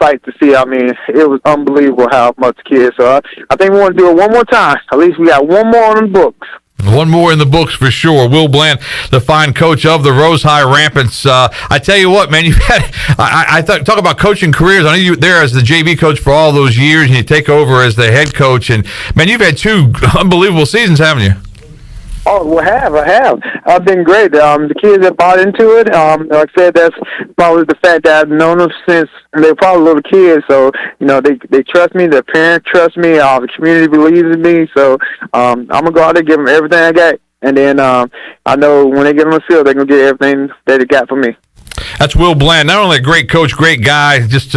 sight to see. I mean, it was unbelievable how much kids. So I think we want to do it one more time. At least we got one more on the books. One more in the books for sure. Will Bland, the fine coach of the Rose High Rampants. I tell you what, man, you've had, talk about coaching careers. I know you were there as the JV coach for all those years, and you take over as the head coach. And, man, you've had 2 unbelievable seasons, haven't you? Oh, I have. I've been great. The kids have bought into it. Like I said, that's probably the fact that I've known them since they were probably little kids. So, they trust me. Their parents trust me. The community believes in me. So, I'm going to go out there, give them everything I got. And then I know when they get on the field, they're going to get everything that they got from me. That's Will Bland. Not only a great coach, great guy, just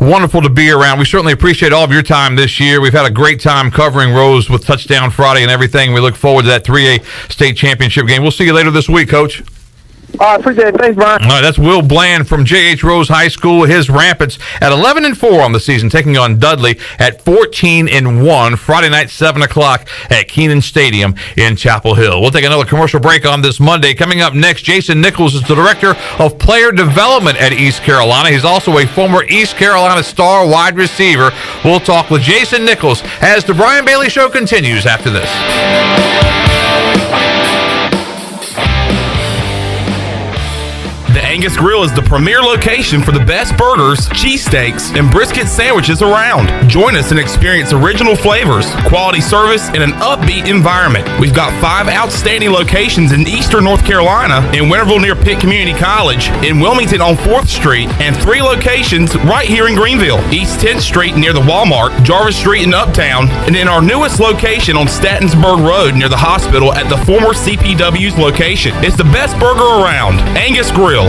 wonderful to be around. We certainly appreciate all of your time this year. We've had a great time covering Rose with Touchdown Friday and everything. We look forward to that 3A state championship game. We'll see you later this week, Coach. I appreciate it. Thanks, Brian. All right, that's Will Bland from J.H. Rose High School. His Rampants at 11-4 on the season, taking on Dudley at 14-1. Friday night, 7 o'clock at Keenan Stadium in Chapel Hill. We'll take another commercial break on this Monday. Coming up next, Jason Nichols is the Director of Player Development at East Carolina. He's also a former East Carolina star wide receiver. We'll talk with Jason Nichols as the Brian Bailey Show continues after this. The Angus Grill is the premier location for the best burgers, cheesesteaks, and brisket sandwiches around. Join us and experience original flavors, quality service, and an upbeat environment. We've got 5 outstanding locations in eastern North Carolina, in Winterville near Pitt Community College, in Wilmington on 4th Street, and 3 locations right here in Greenville, East 10th Street near the Walmart, Jarvis Street in Uptown, and in our newest location on Statensburg Road near the hospital at the former CPW's location. It's the best burger around. Angus Grill.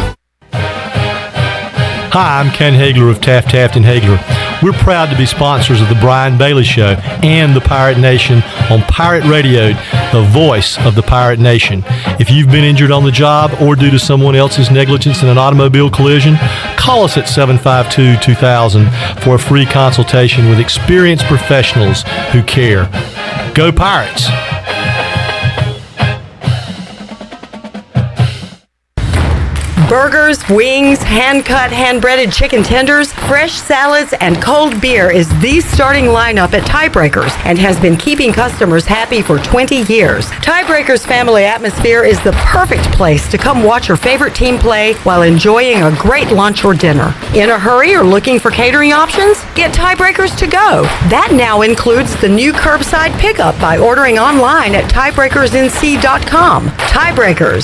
Hi, I'm Ken Hagler of Taft and Hagler. We're proud to be sponsors of the Brian Bailey Show and the Pirate Nation on Pirate Radio, the voice of the Pirate Nation. If you've been injured on the job or due to someone else's negligence in an automobile collision, call us at 752-2000 for a free consultation with experienced professionals who care. Go Pirates! Burgers, wings, hand-cut, hand-breaded chicken tenders, fresh salads, and cold beer is the starting lineup at Tiebreakers and has been keeping customers happy for 20 years. Tiebreakers family atmosphere is the perfect place to come watch your favorite team play while enjoying a great lunch or dinner. In a hurry or looking for catering options? Get Tiebreakers to go. That now includes the new curbside pickup by ordering online at tiebreakersnc.com. Tiebreakers.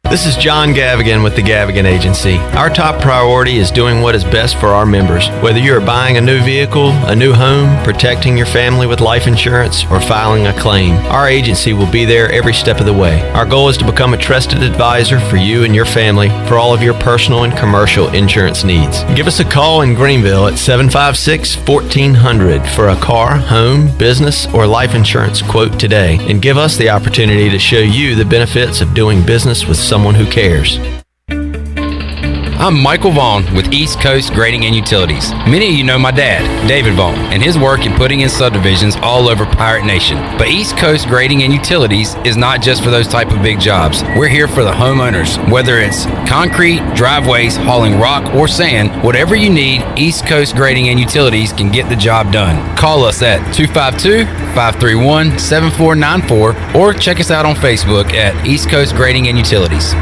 This is John Gavigan with the Gavigan Agency. Our top priority is doing what is best for our members. Whether you are buying a new vehicle, a new home, protecting your family with life insurance, or filing a claim, our agency will be there every step of the way. Our goal is to become a trusted advisor for you and your family for all of your personal and commercial insurance needs. Give us a call in Greenville at 756-1400 for a car, home, business, or life insurance quote today, and give us the opportunity to show you the benefits of doing business with someone who cares. I'm Michael Vaughn with East Coast Grading and Utilities. Many of you know my dad, David Vaughn, and his work in putting in subdivisions all over Pirate Nation. But East Coast Grading and Utilities is not just for those type of big jobs. We're here for the homeowners. Whether it's concrete, driveways, hauling rock, or sand, whatever you need, East Coast Grading and Utilities can get the job done. Call us at 252-531-7494 or check us out on Facebook at East Coast Grading and Utilities.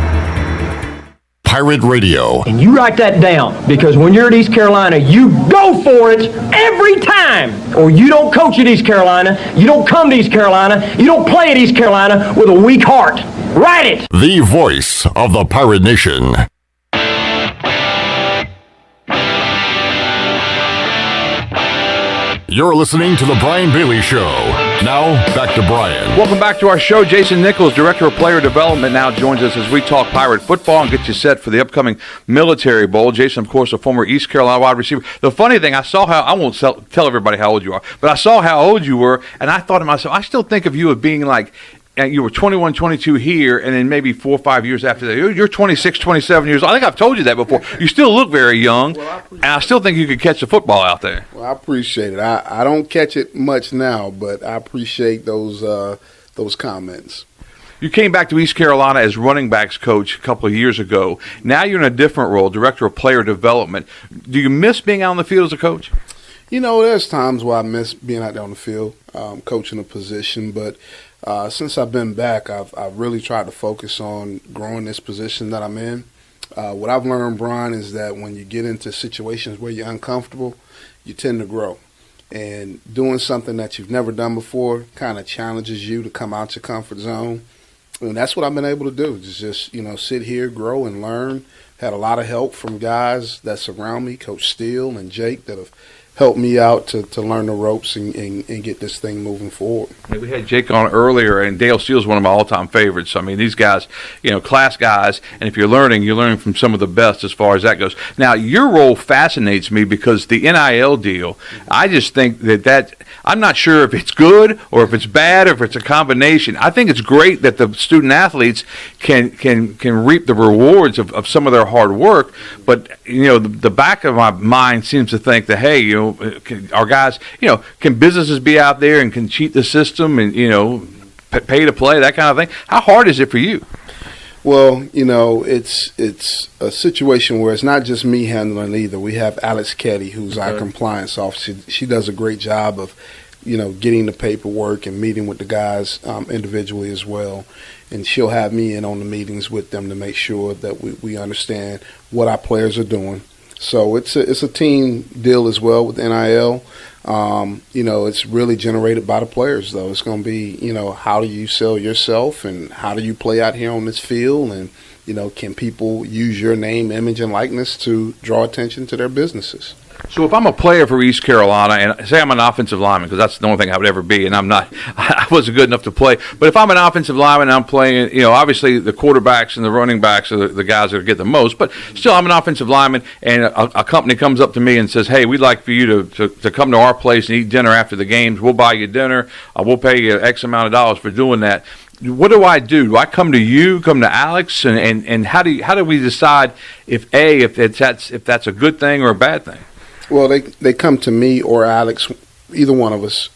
Pirate Radio. And you write that down, because when you're at East Carolina, you go for it every time. Or you don't coach at East Carolina, you don't come to East Carolina, you don't play at East Carolina with a weak heart. Write it! The voice of the Pirate Nation. You're listening to The Brian Bailey Show. Now, back to Brian. Welcome back to our show. Jason Nichols, Director of Player Development, now joins us as we talk Pirate football and get you set for the upcoming Military Bowl. Jason, of course, a former East Carolina wide receiver. The funny thing, I saw how, I won't tell everybody how old you are, but I saw how old you were, and I thought to myself, I still think of you as being like, and you were 21, 22 here, and then maybe 4 or 5 years after that, you're 26, 27 years old. I think I've told you that before. You still look very young, and I still think you could catch the football out there. Well, I appreciate it. I don't catch it much now, but I appreciate those comments. You came back to East Carolina as running backs coach a couple of years ago. Now you're in a different role, Director of Player Development. Do you miss being out on the field as a coach? You know, there's times where I miss being out there on the field, coaching a position, but since I've been back, I've really tried to focus on growing this position that I'm in. What I've learned, Brian, is that when you get into situations where you're uncomfortable, you tend to grow. And doing something that you've never done before kind of challenges you to come out your comfort zone. And that's what I've been able to do, is just, sit here, grow, and learn. Had a lot of help from guys that surround me, Coach Steele and Jake, that have helped me out to learn the ropes and get this thing moving forward. Yeah, we had Jake on earlier, and Dale Steele's one of my all-time favorites. I mean, these guys, class guys, and if you're learning from some of the best as far as that goes. Now, your role fascinates me because the NIL deal, I just think that I'm not sure if it's good or if it's bad or if it's a combination. I think it's great that the student athletes can reap the rewards of some of their hard work, but, the back of my mind seems to think that, hey, our guys, can businesses be out there and can cheat the system and, pay to play, that kind of thing? How hard is it for you? Well, it's a situation where it's not just me handling it either. We have Alex Ketty, who's our compliance officer. She does a great job of, getting the paperwork and meeting with the guys individually as well. And she'll have me in on the meetings with them to make sure that we understand what our players are doing. So it's a team deal as well with NIL. It's really generated by the players, though. It's going to be, how do you sell yourself and how do you play out here on this field? And, can people use your name, image, and likeness to draw attention to their businesses? So if I'm a player for East Carolina, and say I'm an offensive lineman, because that's the only thing I would ever be, and I wasn't good enough to play. But if I'm an offensive lineman and I'm playing, obviously the quarterbacks and the running backs are the guys that get the most. But still, I'm an offensive lineman, and a company comes up to me and says, hey, we'd like for you to come to our place and eat dinner after the games. We'll buy you dinner. We'll pay you X amount of dollars for doing that. What do I do? Do I come to you, come to Alex, and how do we decide if that's a good thing or a bad thing? Well, they come to me or Alex, either one of us,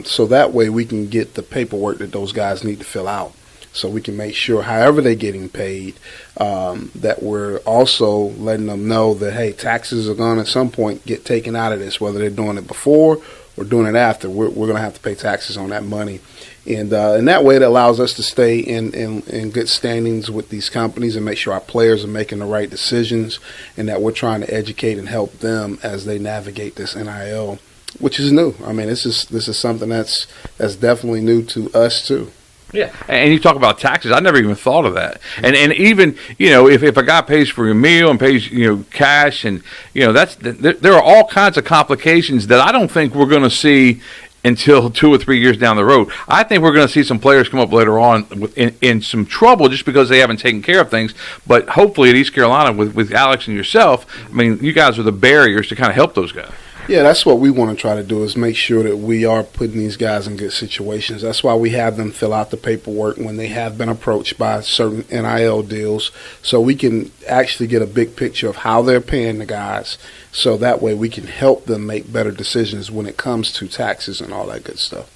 so that way we can get the paperwork that those guys need to fill out. So we can make sure, however they're getting paid, that we're also letting them know that, hey, taxes are going to at some point get taken out of this, whether they're doing it before or doing it after. We're going to have to pay taxes on that money. And in that way, it allows us to stay in good standings with these companies and make sure our players are making the right decisions and that we're trying to educate and help them as they navigate this NIL, which is new. I mean, this is something that's definitely new to us, too. Yeah, and you talk about taxes. I never even thought of that. And even if a guy pays for your meal and pays cash, and there are all kinds of complications that I don't think we're going to see until 2 or 3 years down the road. I think we're going to see some players come up later on in some trouble just because they haven't taken care of things. But hopefully at East Carolina with Alex and yourself, I mean, you guys are the barriers to kind of help those guys. Yeah, that's what we want to try to do, is make sure that we are putting these guys in good situations. That's why we have them fill out the paperwork when they have been approached by certain NIL deals, so we can actually get a big picture of how they're paying the guys, so that way we can help them make better decisions when it comes to taxes and all that good stuff.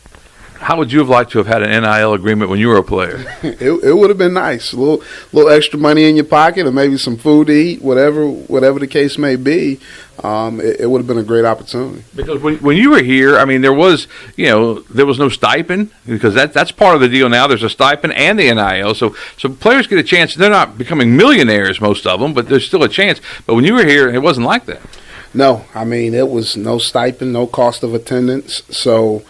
How would you have liked to have had an NIL agreement when you were a player? It would have been nice. A little extra money in your pocket, or maybe some food to eat, whatever the case may be. It would have been a great opportunity. Because when you were here, I mean, there was no stipend, because that's part of the deal now. There's a stipend and the NIL, so players get a chance. They're not becoming millionaires, most of them, but there's still a chance. But when you were here, it wasn't like that. No, I mean, it was no stipend, no cost of attendance. So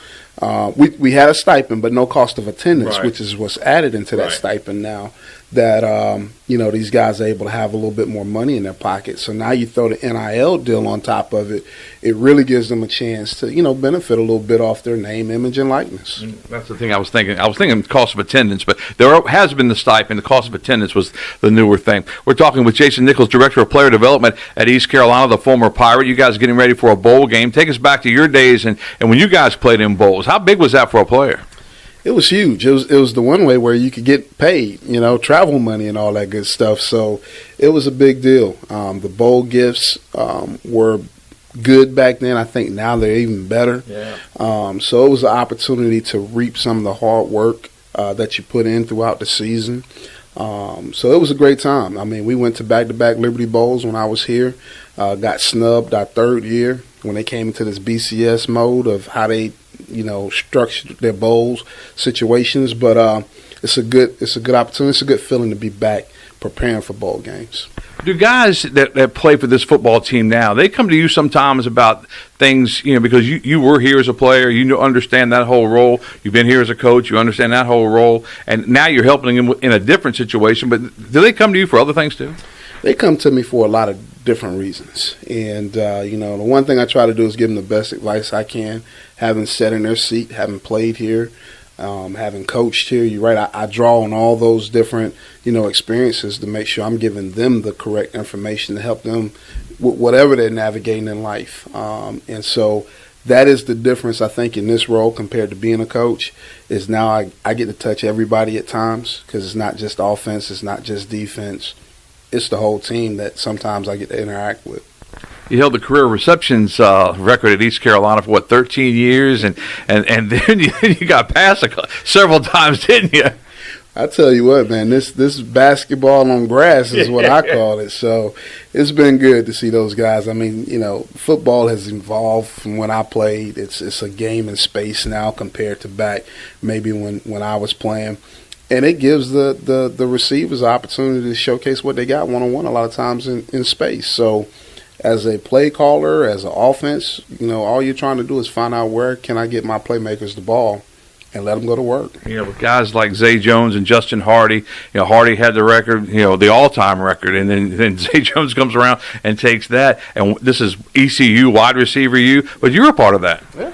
we had a stipend, but no cost of attendance, right, which is what's added into that stipend now, that these guys are able to have a little bit more money in their pocket. So now you throw the NIL deal on top of it, it really gives them a chance to benefit a little bit off their name, image, and likeness. That's the thing I was thinking. I was thinking cost of attendance, but there has been the stipend. The cost of attendance was the newer thing. We're talking with Jason Nichols, Director of Player Development at East Carolina, the former Pirate. You guys are getting ready for a bowl game. Take us back to your days and when you guys played in bowls. How big was that for a player? It was huge. It was the one way where you could get paid, travel money and all that good stuff. So it was a big deal. The bowl gifts were good back then. I think now they're even better. Yeah. So it was an opportunity to reap some of the hard work that you put in throughout the season. So it was a great time. I mean, we went to back-to-back Liberty Bowls when I was here. Got snubbed our third year when they came into this BCS mode of how they structured their bowls situations. But it's a good opportunity. It's a good feeling to be back preparing for bowl games. Do guys that play for this football team now, they come to you sometimes about things, because you were here as a player, understand that whole role. You've been here as a coach, you understand that whole role, and now you're helping them in a different situation. But do they come to you for other things too? They come to me for a lot of different reasons. And, the one thing I try to do is give them the best advice I can, having sat in their seat, having played here, having coached here. You're right, I draw on all those different, experiences to make sure I'm giving them the correct information to help them with whatever they're navigating in life. And so that is the difference, I think, in this role compared to being a coach, is now I get to touch everybody at times, because it's not just offense, it's not just defense. It's the whole team that sometimes I get to interact with. You held the career receptions record at East Carolina for 13 years, and then you got passed several times, didn't you? I tell you what, man, this basketball on grass is what I call it. So it's been good to see those guys. I mean, football has evolved from when I played. It's a game in space now compared to back maybe when I was playing. And it gives the receivers the opportunity to showcase what they got one-on-one a lot of times in space. So as a play caller, as an offense, all you're trying to do is find out where can I get my playmakers the ball and let them go to work. With guys like Zay Jones and Justin Hardy, Hardy had the record, the all-time record, and then Zay Jones comes around and takes that. And this is ECU wide receiver U, but you're a part of that. Yeah.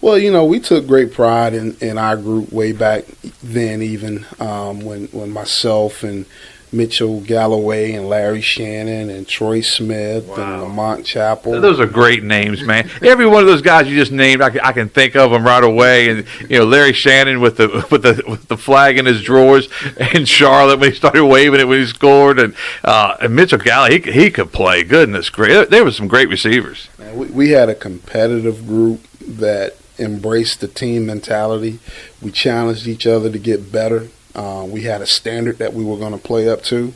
Well, we took great pride in our group way back then, even when myself and Mitchell Galloway and Larry Shannon and Troy Smith and Lamont Chappell. Those are great names, man. Every one of those guys you just named, I can think of them right away. And Larry Shannon with the flag in his drawers, and Charlotte when he started waving it when he scored, and Mitchell Galloway, he could play. Goodness gracious, there were some great receivers. Man, we had a competitive group that embraced the team mentality. We challenged each other to get better. We had a standard that we were going to play up to,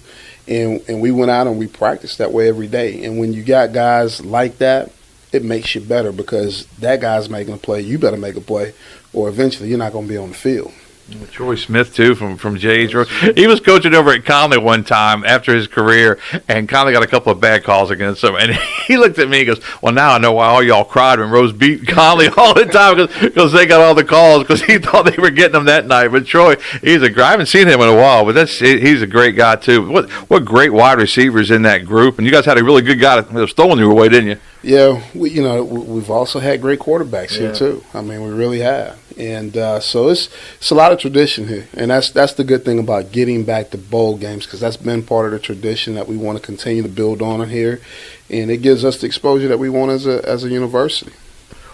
and we went out and we practiced that way every day. And when you got guys like that, it makes you better because that guy's making a play. You better make a play, or eventually you're not going to be on the field. Troy Smith, too, from Jay's. He was coaching over at Conley one time after his career, and Conley got a couple of bad calls against him. And he looked at me and goes, well, now I know why all y'all cried when Rose beat Conley all the time because they got all the calls because he thought they were getting them that night. But Troy, I haven't seen him in a while, but he's a great guy, too. What great wide receivers in that group. And you guys had a really good guy that was stolen your way, didn't you? Yeah, we've also had great quarterbacks here, too. I mean, we really have. And so it's a lot of tradition here, and that's the good thing about getting back to bowl games because that's been part of the tradition that we want to continue to build on here, and it gives us the exposure that we want as a university.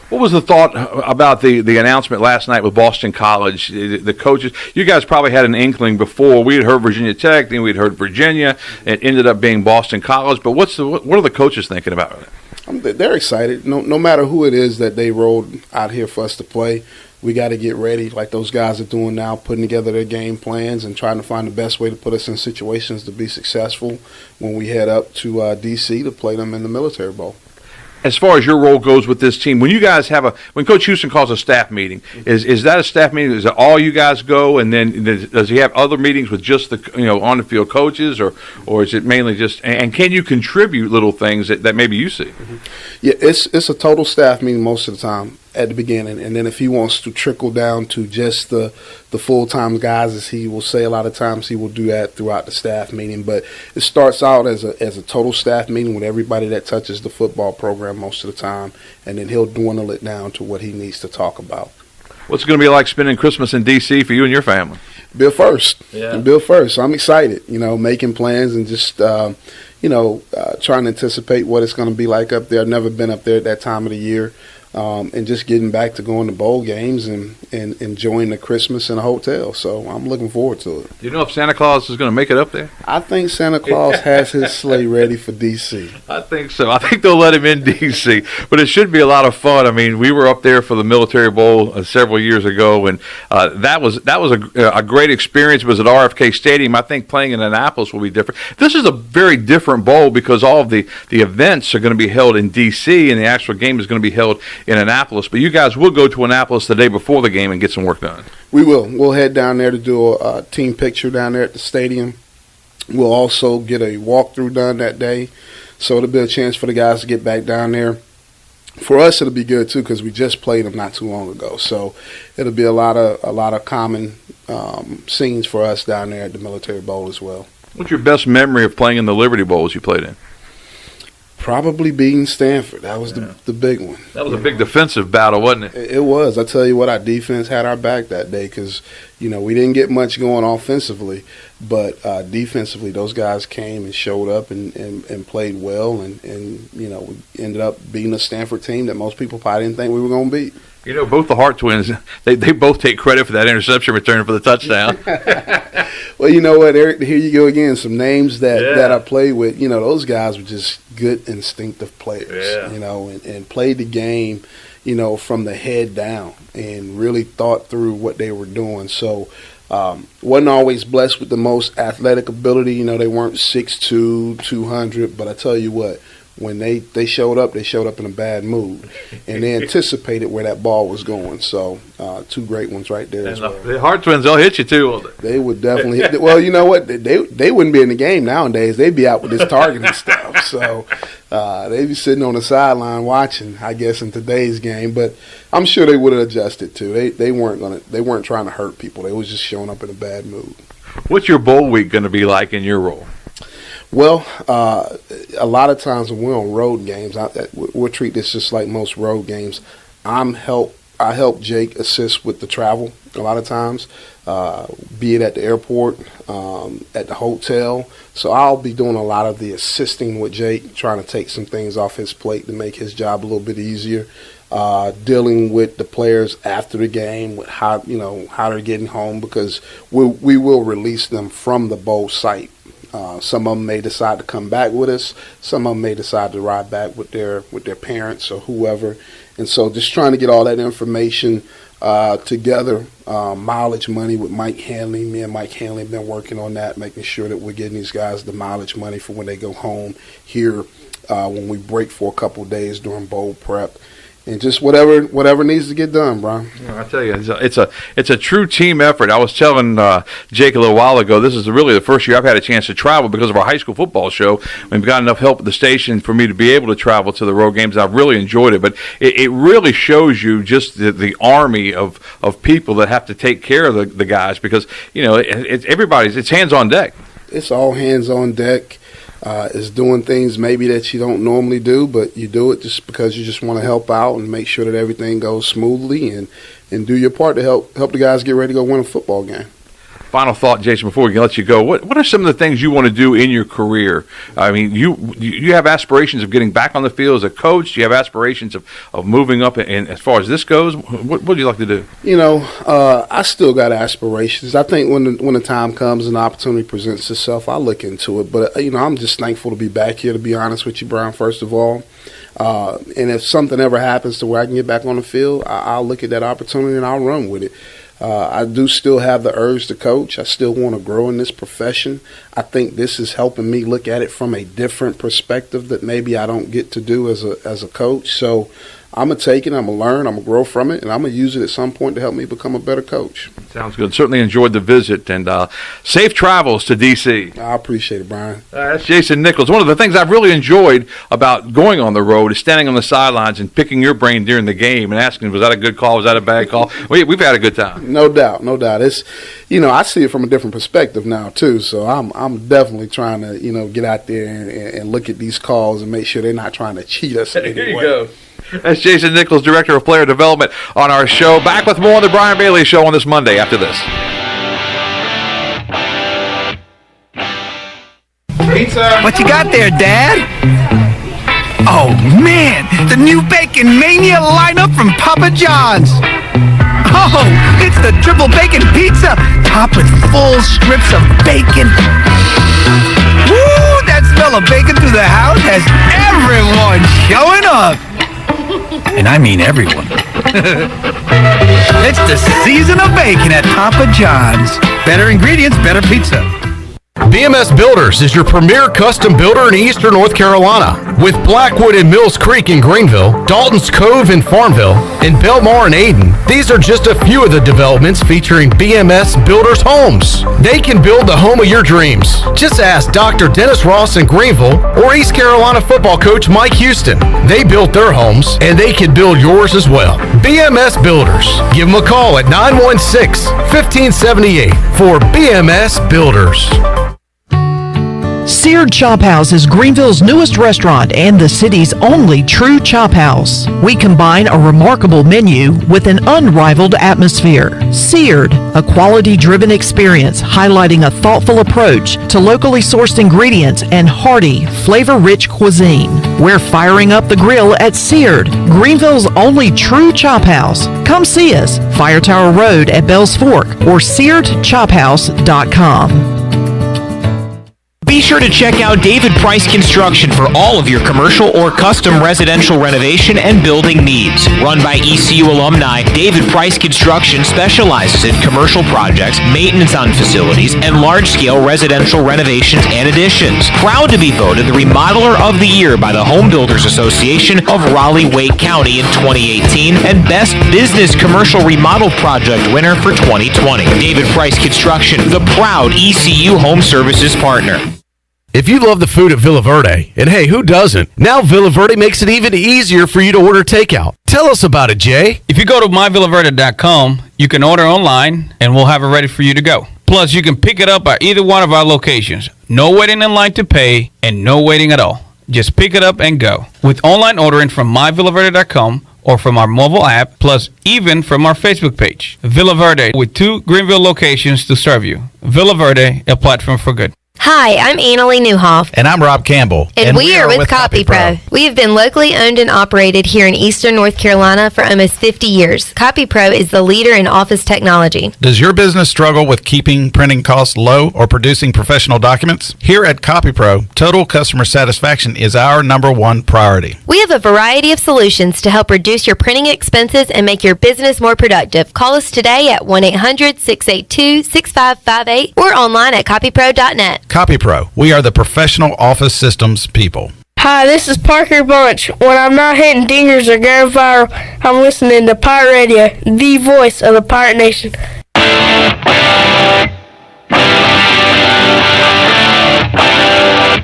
What was the thought about the announcement last night with Boston College? The coaches, you guys probably had an inkling before. We had heard Virginia Tech, then we'd heard Virginia. It ended up being Boston College. But what are the coaches thinking about it? They're excited. No matter who it is that they rolled out here for us to play, we got to get ready like those guys are doing now, putting together their game plans and trying to find the best way to put us in situations to be successful when we head up to D.C. to play them in the Military Bowl. As far as your role goes with this team, when you guys when Coach Houston calls a staff meeting, is that a staff meeting? Is it all you guys go, and then does he have other meetings with just the on the field coaches, or is it mainly just? And can you contribute little things that maybe you see? Yeah, it's a total staff meeting most of the time at the beginning, and then if he wants to trickle down to just the full-time guys, as he will say a lot of times, he will do that throughout the staff meeting. But it starts out as a total staff meeting with everybody that touches the football program most of the time, and then he'll dwindle it down to what he needs to talk about. What's it going to be like spending Christmas in D.C. for you and your family? Bill first. Yeah. Bill first. So I'm excited, making plans and just, trying to anticipate what it's going to be like up there. I've never been up there at that time of the year. And just getting back to going to bowl games and enjoying the Christmas in a hotel. So I'm looking forward to it. Do you know if Santa Claus is going to make it up there? I think Santa Claus has his sleigh ready for D.C. I think so. I think they'll let him in D.C. But it should be a lot of fun. I mean, we were up there for the Military Bowl several years ago, and that was a great experience. It was at RFK Stadium. I think playing in Annapolis will be different. This is a very different bowl because all of the events are going to be held in D.C. and the actual game is going to be held in Annapolis, but you guys will go to Annapolis the day before the game and get some work done. We will. We'll head down there to do a team picture down there at the stadium. We'll also get a walkthrough done that day, so it'll be a chance for the guys to get back down there. For us, it'll be good too because we just played them not too long ago, so it'll be a lot of common scenes for us down there at the Military Bowl as well. What's your best memory of playing in the Liberty Bowls you played in? Probably beating Stanford. That was the big one. That was a big defensive battle, wasn't it? It was. I tell you what, our defense had our back that day because, we didn't get much going offensively, but defensively those guys came and showed up and played well, and we ended up beating a Stanford team that most people probably didn't think we were going to beat. Both the Hart twins, they both take credit for that interception return for the touchdown. Well, you know what, Eric, here you go again. Some names that I played with, those guys were just good instinctive players, and played the game, from the head down and really thought through what they were doing. So Wasn't always blessed with the most athletic ability. You know, they weren't 6'2", 200, but I tell you what, when they showed up in a bad mood, and they anticipated where that ball was going. So, two great ones right there as well. The Hart twins, they'll hit you too, won't they? They would definitely hit. Well, you know what? They wouldn't be in the game nowadays. They'd be out with this targeting stuff. So, they'd be sitting on the sideline watching, I guess, in today's game. But I'm sure they would have adjusted too. They weren't trying to hurt people. They was just showing up in a bad mood. What's your bowl week going to be like in your role? Well, a lot of times when we're on road games, we'll treat this just like most road games. I help Jake assist with the travel a lot of times, be it at the airport, at the hotel. So I'll be doing a lot of the assisting with Jake, trying to take some things off his plate to make his job a little bit easier. Dealing with the players after the game, with how they're getting home, because we will release them from the bowl site. Some of them may decide to come back with us. Some of them may decide to ride back with their parents or whoever. And so just trying to get all that information together. Mileage money with Mike Hanley. Me and Mike Hanley have been working on that, making sure that we're getting these guys the mileage money for when they go home here when we break for a couple of days during bowl prep. And just whatever needs to get done, Brian. I tell you, it's a true team effort. I was telling Jake a little while ago, this is really the first year I've had a chance to travel because of our high school football show. We've got enough help at the station for me to be able to travel to the road games. I've really enjoyed it, but it really shows you just the army of people that have to take care of the guys, because it's hands on deck. It's all hands on deck. Is doing things maybe that you don't normally do, but you do it just because you just want to help out and make sure that everything goes smoothly and do your part to help the guys get ready to go win a football game. Final thought, Jason, before we can let you go. What are some of the things you want to do in your career? I mean, you have aspirations of getting back on the field as a coach. Do you have aspirations of moving up? And as far as this goes, what would you like to do? I still got aspirations. I think when the time comes and the opportunity presents itself, I'll look into it. But I'm just thankful to be back here, to be honest with you, Brian, first of all. And if something ever happens to where I can get back on the field, I'll look at that opportunity and I'll run with it. I do still have the urge to coach. I still want to grow in this profession. I think this is helping me look at it from a different perspective that maybe I don't get to do as a coach. So I'm going to take it, I'm going to learn, I'm going to grow from it, and I'm going to use it at some point to help me become a better coach. Sounds good. Certainly enjoyed the visit, and safe travels to D.C. I appreciate it, Brian. That's Jason Nichols. One of the things I've really enjoyed about going on the road is standing on the sidelines and picking your brain during the game and asking, was that a good call, was that a bad call? We've had a good time. No doubt. It's, I see it from a different perspective now, too, so I'm definitely trying to, get out there and look at these calls and make sure they're not trying to cheat us in any way. Here you go. That's Jason Nichols, Director of Player Development, on our show. Back with more on the Brian Bailey Show on this Monday after this. Pizza. What you got there, Dad? Oh, man, the new Bacon Mania lineup from Papa John's. Oh, it's the triple bacon pizza, topped with full strips of bacon. Woo, that smell of bacon through the house has everyone showing up. And I mean everyone. It's the season of bacon at Papa John's. Better ingredients, better pizza. BMS Builders is your premier custom builder in Eastern North Carolina. With Blackwood and Mills Creek in Greenville, Dalton's Cove in Farmville, and Belmar and Ayden, these are just a few of the developments featuring BMS Builders homes. They can build the home of your dreams. Just ask Dr. Dennis Ross in Greenville or East Carolina football coach Mike Houston. They built their homes, and they can build yours as well. BMS Builders. Give them a call at 916-1578 for BMS Builders. Seared Chop House is Greenville's newest restaurant and the city's only true chop house. We combine a remarkable menu with an unrivaled atmosphere. Seared, a quality-driven experience highlighting a thoughtful approach to locally sourced ingredients and hearty, flavor-rich cuisine. We're firing up the grill at Seared, Greenville's only true chop house. Come see us, Fire Tower Road at Bells Fork or SearedChophouse.com. Be sure to check out David Price Construction for all of your commercial or custom residential renovation and building needs. Run by ECU alumni, David Price Construction specializes in commercial projects, maintenance on facilities, and large-scale residential renovations and additions. Proud to be voted the Remodeler of the Year by the Home Builders Association of Raleigh-Wake County in 2018 and Best Business Commercial Remodel Project winner for 2020. David Price Construction, the proud ECU Home Services partner. If you love the food at Villa Verde, and hey, who doesn't? Now Villa Verde makes it even easier for you to order takeout. Tell us about it, Jay. If you go to myvillaverde.com, you can order online, and we'll have it ready for you to go. Plus, you can pick it up at either one of our locations. No waiting in line to pay, and no waiting at all. Just pick it up and go. With online ordering from myvillaverde.com or from our mobile app, plus even from our Facebook page. Villa Verde, with 2 Greenville locations to serve you. Villa Verde, a platform for good. Hi, I'm Annalie Newhoff. And I'm Rob Campbell. And we are with CopyPro. We have been locally owned and operated here in Eastern North Carolina for almost 50 years. CopyPro is the leader in office technology. Does your business struggle with keeping printing costs low or producing professional documents? Here at CopyPro, total customer satisfaction is our #1 priority. We have a variety of solutions to help reduce your printing expenses and make your business more productive. Call us today at 1-800-682-6558 or online at copypro.net. CopyPro, we are the professional office systems people. Hi, this is Parker Bunch. When I'm not hitting dingers or going viral, I'm listening to Pirate Radio, the voice of the Pirate Nation.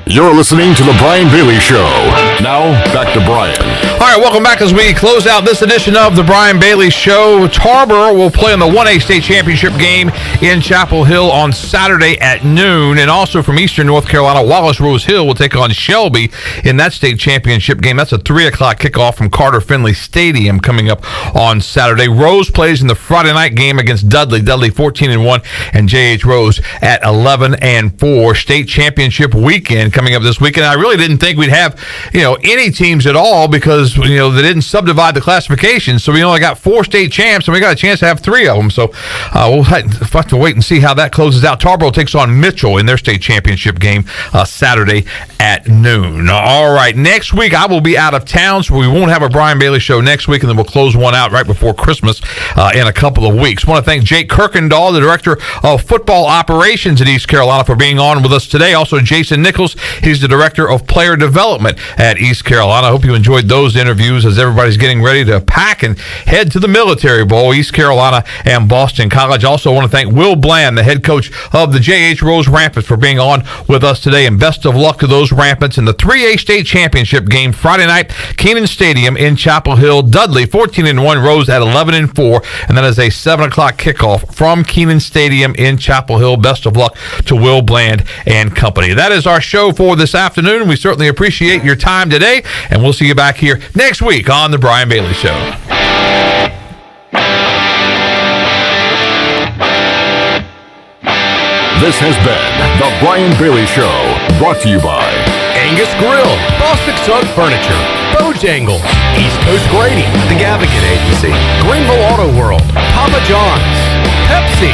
You're listening to The Brian Bailey Show. Now, back to Brian. All right, welcome back as we close out this edition of The Brian Bailey Show. Tarboro will play in the 1A state championship game in Chapel Hill on Saturday at noon. And also from Eastern North Carolina, Wallace Rose Hill will take on Shelby in that state championship game. That's a 3 o'clock kickoff from Carter Finley Stadium coming up on Saturday. Rose plays in the Friday night game against Dudley. Dudley 14-1 and J.H. Rose at 11-4. State championship weekend coming up this weekend. I really didn't think we'd have, any teams at all because, they didn't subdivide the classification. So we only got 4 state champs and we got a chance to have 3 of them. So we'll have to wait and see how that closes out. Tarboro takes on Mitchell in their state championship game Saturday at noon. All right. Next week I will be out of town, so we won't have a Brian Bailey Show next week, and then we'll close one out right before Christmas in a couple of weeks. I want to thank Jake Kirkendall, the Director of Football Operations at East Carolina, for being on with us today. Also, Jason Nichols, he's the Director of Player Development at East Carolina. I hope you enjoyed those interviews as everybody's getting ready to pack and head to the Military Bowl, East Carolina and Boston College. Also want to thank Will Bland, the head coach of the J.H. Rose Rampants, for being on with us today, and best of luck to those Rampants in the 3A state championship game Friday night, Keenan Stadium in Chapel Hill. Dudley 14-1, Rose at 11-4, and that is a 7 o'clock kickoff from Keenan Stadium in Chapel Hill. Best of luck to Will Bland and company. That is our show for this afternoon. We certainly appreciate your time today, and we'll see you back here next week on The Brian Bailey Show. This has been The Brian Bailey Show, brought to you by Angus Grill, Bostic Sugg Furniture, Bojangles, East Coast Grading, The Gavigan Agency, Greenville Auto World, Papa John's, Pepsi,